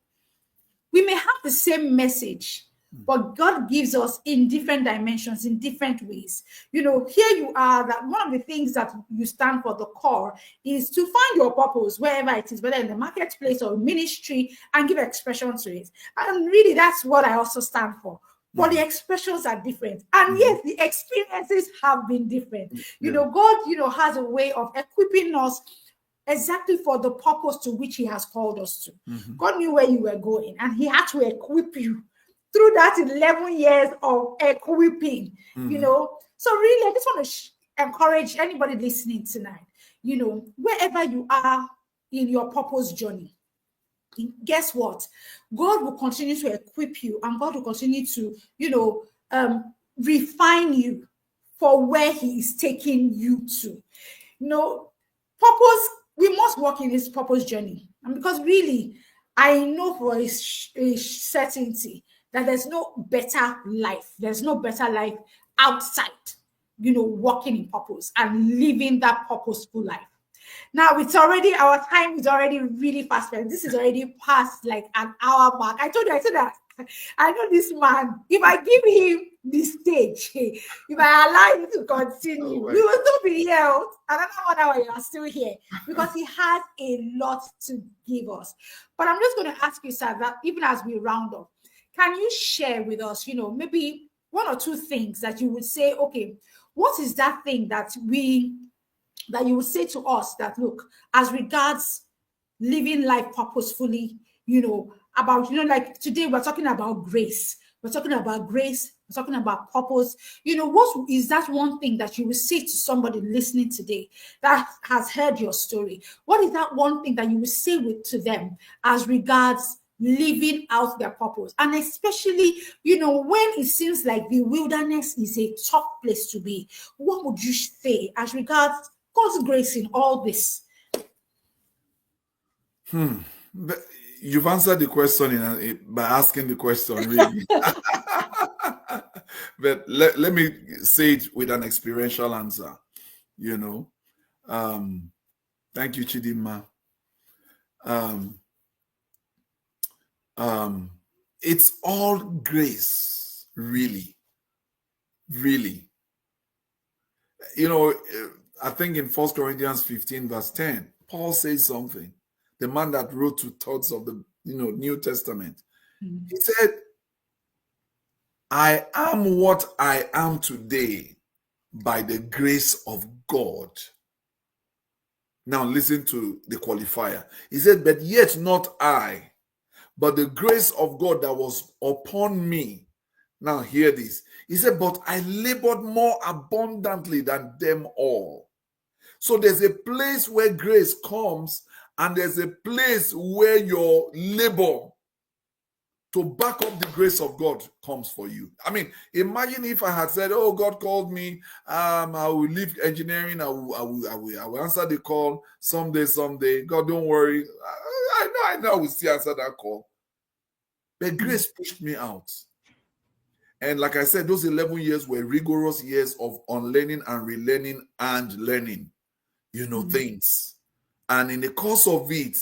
we may have the same message, but God gives us in different dimensions, in different ways. Here you are, that one of the things that you stand for, the core, is to find your purpose wherever it is, whether in the marketplace or ministry, and give expression to it. And really, that's what I also stand for. But the expressions are different. And yes, the experiences have been different. God, has a way of equipping us exactly for the purpose to which he has called us to. God knew where you were going, and he had to equip you through that 11 years of equipping, So really, I just want to encourage anybody listening tonight, wherever you are in your purpose journey, guess what? God will continue to equip you, and God will continue to, refine you for where he is taking you to. Purpose, we must walk in this purpose journey. And because really, I know for a certainty that there's no better life. There's no better life outside, walking in purpose and living that purposeful life. Now, our time is already really fast. This is already past like an hour mark. I said that I know this man. If I give him the stage, if I allow him to continue, we will still be here. Another 1 hour, you are still here, because he has a lot to give us. But I'm just going to ask you, sir, that even as we round up, can you share with us, maybe 1 or 2 things that you would say, okay, what is that thing that you would say to us that, look, as regards living life purposefully, about, like today we're talking about grace. We're talking about grace. We're talking about purpose. What is that one thing that you will say to somebody listening today that has heard your story? What is that one thing that you will say to them as regards living out their purpose? And especially, when it seems like the wilderness is a tough place to be, what would you say as regards God's grace in all this? But you've answered the question by asking the question, really. But let me say it with an experiential answer. Thank you, Chidima. It's all grace, really. Really. I think in 1 Corinthians 15, verse 10, Paul says something. The man that wrote 2/3 of the New Testament. He said, I am what I am today by the grace of God. Now listen to the qualifier. He said, but yet not I, but the grace of God that was upon me. Now hear this. He said, but I labored more abundantly than them all. So there's a place where grace comes, and there's a place where your labor to back up the grace of God comes for you. I mean, imagine if I had said, oh, God called me, I will leave engineering, I will answer the call someday. God, don't worry. I know I will still answer that call. But grace pushed me out. And like I said, those 11 years were rigorous years of unlearning and relearning and learning, things. And in the course of it,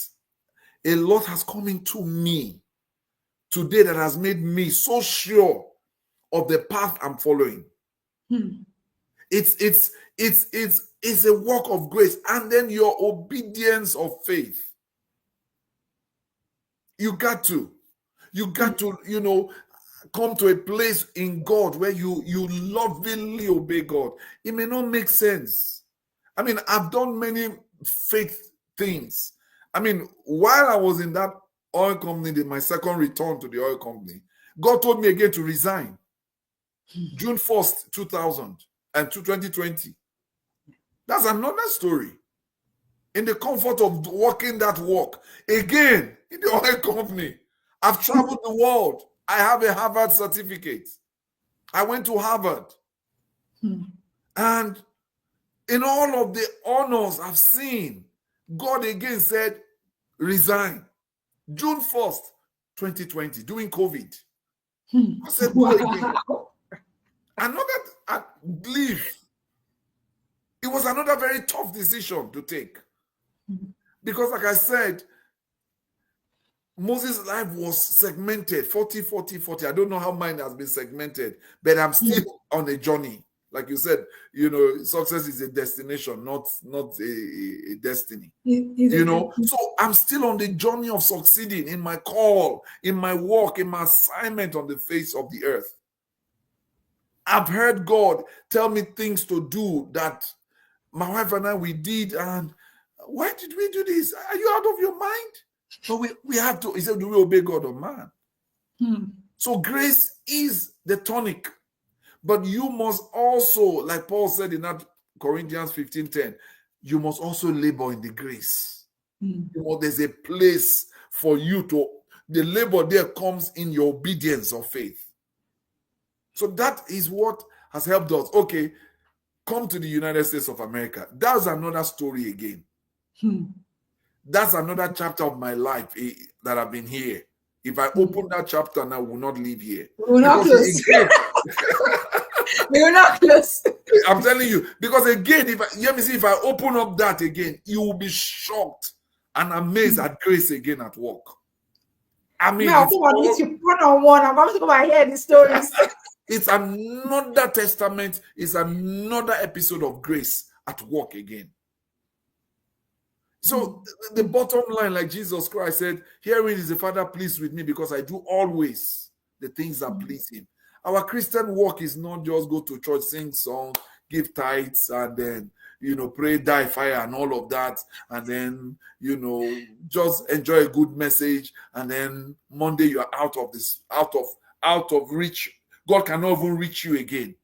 a lot has come into me today that has made me so sure of the path I'm following. It's a work of grace, and then your obedience of faith. You got to, come to a place in God where you lovingly obey God. It may not make sense. I mean, I've done many faith things. I mean, while I was in that oil company, my second return to the oil company, God told me again to resign. June 1st, 2020. That's another story. In the comfort of working that work, again, in the oil company, I've traveled the world. I have a Harvard certificate. I went to Harvard. And in all of the honors I've seen, God again said, resign. June 1st, 2020, during COVID. I said, go again. I believe it was another very tough decision to take. Because like I said, Moses' life was segmented, 40, 40, 40. I don't know how mine has been segmented, but I'm still on a journey. Like you said, success is a destination, not a destiny. So I'm still on the journey of succeeding in my call, in my work, in my assignment on the face of the earth. I've heard God tell me things to do that my wife and I, we did. And why did we do this? Are you out of your mind? So we have to, he said, do we obey God or man? So grace is the tonic. But you must also, like Paul said in that Corinthians 15:10, you must also labor in the grace. There's a place for you to, the labor there comes in your obedience of faith. So that is what has helped us. Okay, come to the United States of America. That's another story again. That's another chapter of my life that I've been here. If I open that chapter now, I will not leave here. We will not close. We will not close. I'm telling you, because again, if I open up that again, you will be shocked and amazed at grace again at work. I mean, now, it's one-on-one. I'm going to go and hear the stories. It's another testament. It's another episode of grace at work again. So the bottom line, like Jesus Christ said, herein is the Father pleased with me because I do always the things that please him. Our Christian work is not just go to church, sing songs, give tithes, and then, pray, die, fire, and all of that, and then just enjoy a good message, and then Monday you are out of reach. God cannot even reach you again.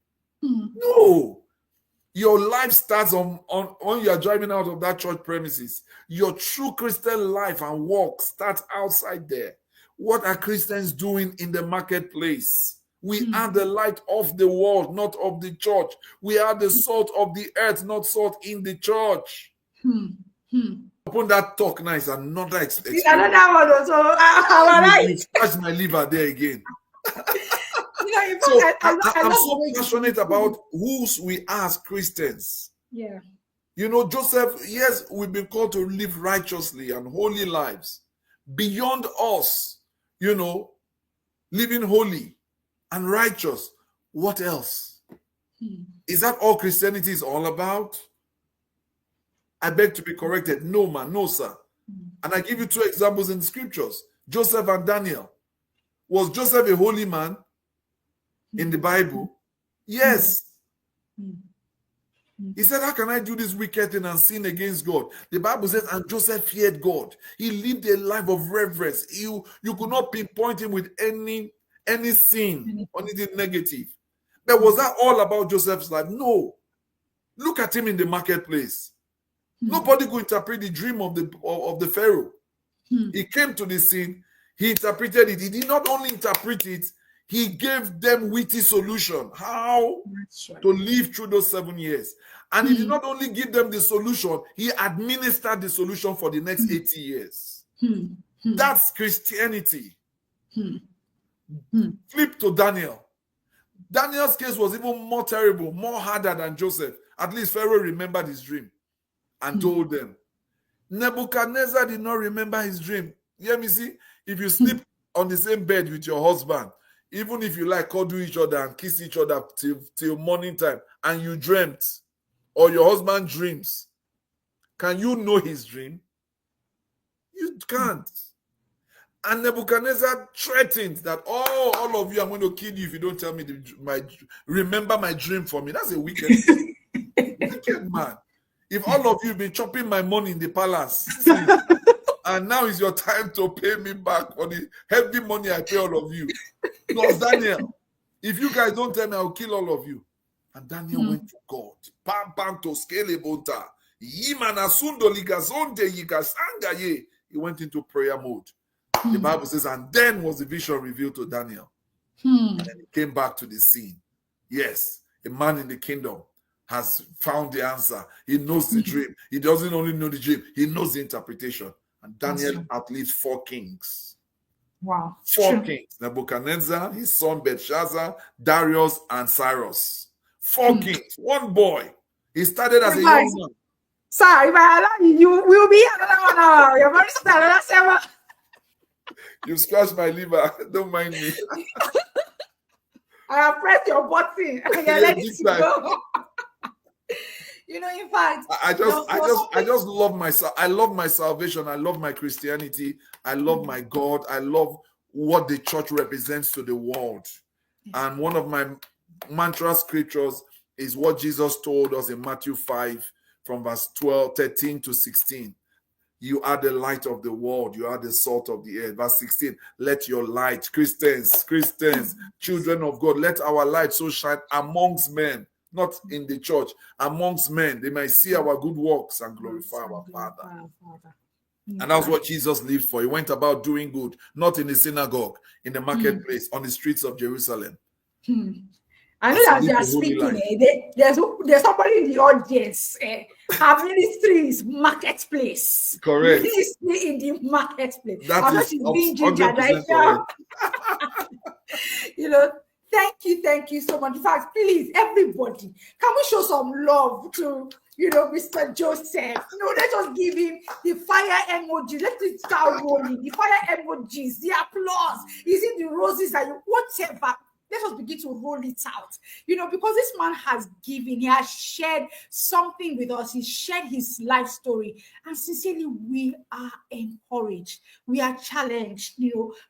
No. Your life starts on when you are driving out of that church premises. Your true Christian life and walk starts outside there. What are Christians doing in the marketplace? We are the light of the world, not of the church. We are the salt of the earth, not salt in the church. Upon that talk now is another experience. Another one also. You scratch my liver there again. In fact, So I'm so passionate about who we are as Christians. Yeah. Joseph, yes, we've been called to live righteously and holy lives. Beyond us, living holy and righteous. What else? Is that all Christianity is all about? I beg to be corrected. No, man, no, sir. And I give you 2 examples in the scriptures. Joseph and Daniel. Was Joseph a holy man in the Bible? Yes. He said, how can I do this wicked thing and sin against God? The Bible says, and Joseph feared God. He lived a life of reverence. You could not pinpoint him with any sin or anything negative. But was that all about Joseph's life? No. Look at him in the marketplace. Nobody could interpret the dream of the Pharaoh. He came to the scene. He interpreted it. He did not only interpret it, he gave them witty solution how to live through those 7 years. And he did not only give them the solution, he administered the solution for the next 80 years. That's Christianity. Flip to Daniel. Daniel's case was even more terrible, more harder than Joseph. At least Pharaoh remembered his dream and told them. Nebuchadnezzar did not remember his dream. Yemisi, if you sleep on the same bed with your husband, even if you cuddle each other and kiss each other till morning time, and you dreamt, or your husband dreams, can you know his dream? You can't. And Nebuchadnezzar threatened that, all of you, I'm going to kill you if you don't tell me remember my dream for me. That's a wicked man. If all of you have been chopping my money in the palace, and now is your time to pay me back for the heavy money I pay all of you. Plus Daniel, if you guys don't tell me, I'll kill all of you. And Daniel went to God. Pam pam to scale bonta. He went into prayer mode. The Bible says, and then was the vision revealed to Daniel. And then he came back to the scene. Yes, a man in the kingdom has found the answer. He knows the dream. He doesn't only know the dream, he knows the interpretation. And Daniel outlived 4 kings. Wow. 4 kings. Nebuchadnezzar, his son Belshazzar, Darius, and Cyrus. 4 kings. 1 boy. He started as a young man. Sir, if I allow you, you will be another 1 hour. You're very started another 7. You scratched my liver. Don't mind me. I have pressed your button and you're letting it go. In fact, I just love myself. I love my salvation. I love my Christianity. I love my God. I love what the church represents to the world. And one of my mantra scriptures is what Jesus told us in Matthew 5 from verse 13 to 16. You are the light of the world. You are the salt of the earth. Verse 16, let your light, Christians, children of God, let our light so shine amongst men, not in the church, amongst men. They might see our good works and glorify our Father. And that's what Jesus lived for. He went about doing good, not in the synagogue, in the marketplace, on the streets of Jerusalem. I know that they are speaking. There's somebody in the audience. Our ministry is marketplace. Correct. Ministry in the marketplace. That is being 100% correct. Thank you so much. In fact, please, everybody, can we show some love to Mr. Joseph? Let us give him the fire emoji. Let it start rolling. The fire emojis, the applause. Is it the roses and whatever? Let us begin to roll it out, because this man has given, he has shared something with us. He shared his life story. And sincerely, we are encouraged. We are challenged,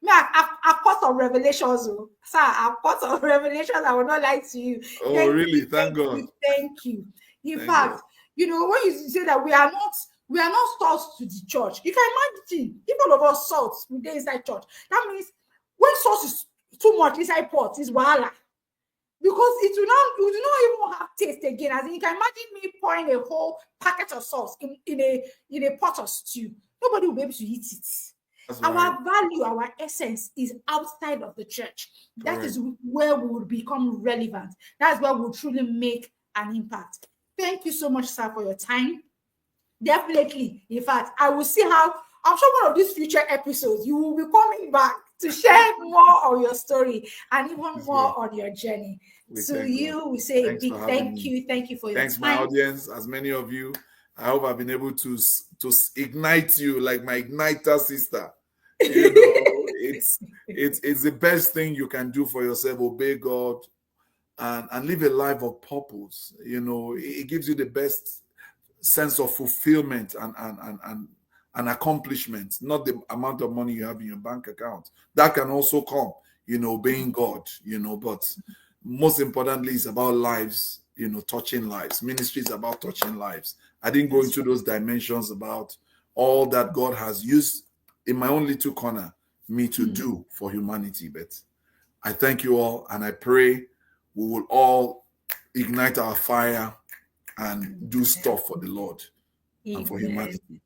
I've caught some revelations, sir. I've caught some revelations. I will not lie to you. Oh, really? Thank God. Thank you. In fact, You know, when you say that we are not salt to the church, you can imagine if all of us salt within inside church. That means when salt is too much inside pot, is wahala. Because it will not, you do not even have taste again. As in, you can imagine me pouring a whole packet of sauce in a pot of stew. Nobody will be able to eat it. Our value, our essence is outside of the church. Correct. That is where we will become relevant. That's where we'll truly make an impact. Thank you so much, sir, for your time. Definitely. In fact, I will see how, I'm sure one of these future episodes, you will be coming back to share more of your story and even more on your journey. To you, we say a big thank you. Thank you for your time. Thanks, my audience. As many of you, I hope I've been able to ignite you like my igniter sister. You know, it's the best thing you can do for yourself. Obey God and live a life of purpose. You know, it gives you the best sense of fulfillment and accomplishment, not the amount of money you have in your bank account. That can also come, you know, obeying God, you know, but most importantly, it's about lives, you know, touching lives. Ministry is about touching lives. I didn't go into those dimensions about all that God has used in my own little corner, me to do for humanity. But I thank you all, and I pray we will all ignite our fire and do stuff for the Lord and for humanity.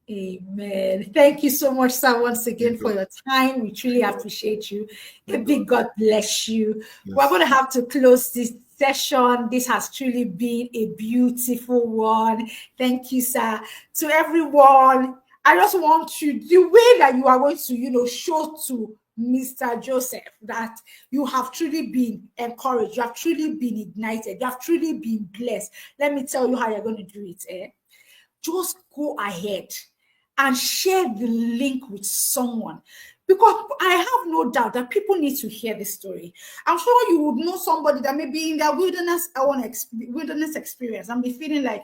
Amen. Thank you so much, sir, once again for your time. We truly appreciate you. A big God bless you. Yes. We're going to have to close this session. This has truly been a beautiful one. Thank you, sir. To everyone, I just want you, the way that you are going to, you know, show to Mr. Joseph that you have truly been encouraged, you have truly been ignited, you have truly been blessed. Let me tell you how you're going to do it. Just go ahead and share the link with someone, because I have no doubt that people need to hear this story. I'm sure you would know somebody that may be in their wilderness experience and be feeling like,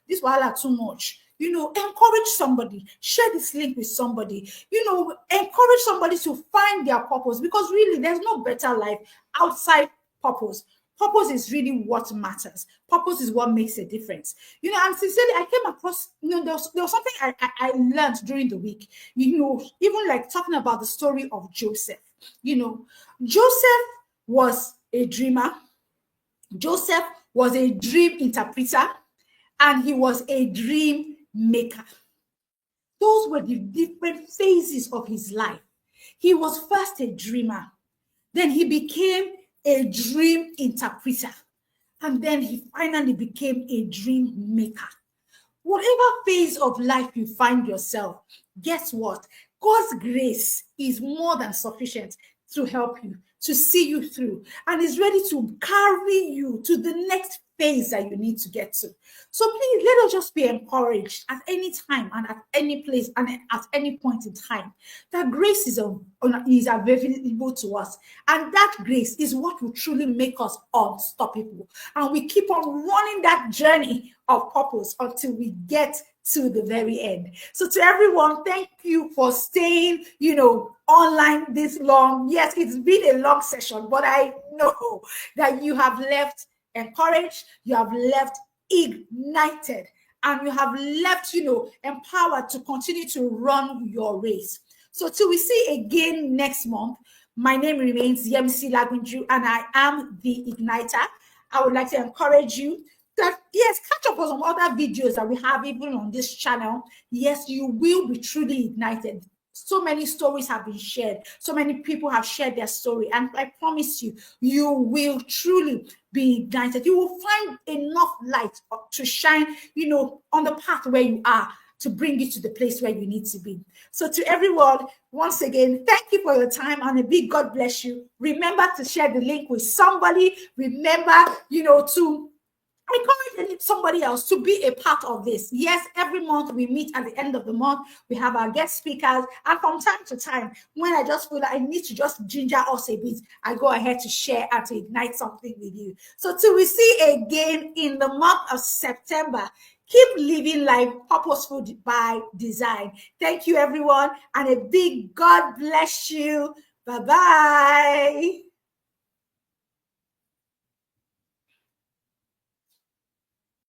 this wahala too much. You know, encourage somebody, share this link with somebody, you know, encourage somebody to find their purpose, because really there's no better life outside purpose. Purpose is really what matters. Purpose is what makes a difference. You know, and sincerely, I came across, you know, there was something I learned during the week, you know, even like talking about the story of Joseph. You know, Joseph was a dreamer. Joseph was a dream interpreter, and he was a dream maker. Those were the different phases of his life. He was first a dreamer. Then he became a dream interpreter, and then he finally became a dream maker. Whatever phase of life you find yourself, guess what? God's grace is more than sufficient to help you, to see you through, and is ready to carry you to the next phase that you need to get to. So please, let us just be encouraged at any time and at any place and at any point in time that grace is available to us, and that grace is what will truly make us unstoppable, and we keep on running that journey of purpose until we get to the very end. So to everyone, thank you for staying, you know, online this long. Yes, it's been a long session, but I know that you have left encouraged, you have left ignited, and you have left, you know, empowered to continue to run your race. So till we see again next month, my name remains Yemisi, and I am the Igniter. I would like to encourage you that, yes, catch up on some other videos that we have even on this channel. Yes, you will be truly ignited. So many stories have been shared. So many people have shared their story. And I promise you, you will truly be ignited. You will find enough light to shine, you know, on the path where you are, to bring you to the place where you need to be. So to everyone, once again, thank you for your time, and a big God bless you. Remember to share the link with somebody. Remember, you know, to encourage somebody else to be a part of this. Yes, every month we meet at the end of the month. We have our guest speakers, and from time to time, when I just feel like I need to just ginger us a bit, I go ahead to share and to ignite something with you. So till we see again in the month of September, keep living life purposeful by design. Thank you, everyone, and a big God bless you. Bye-bye.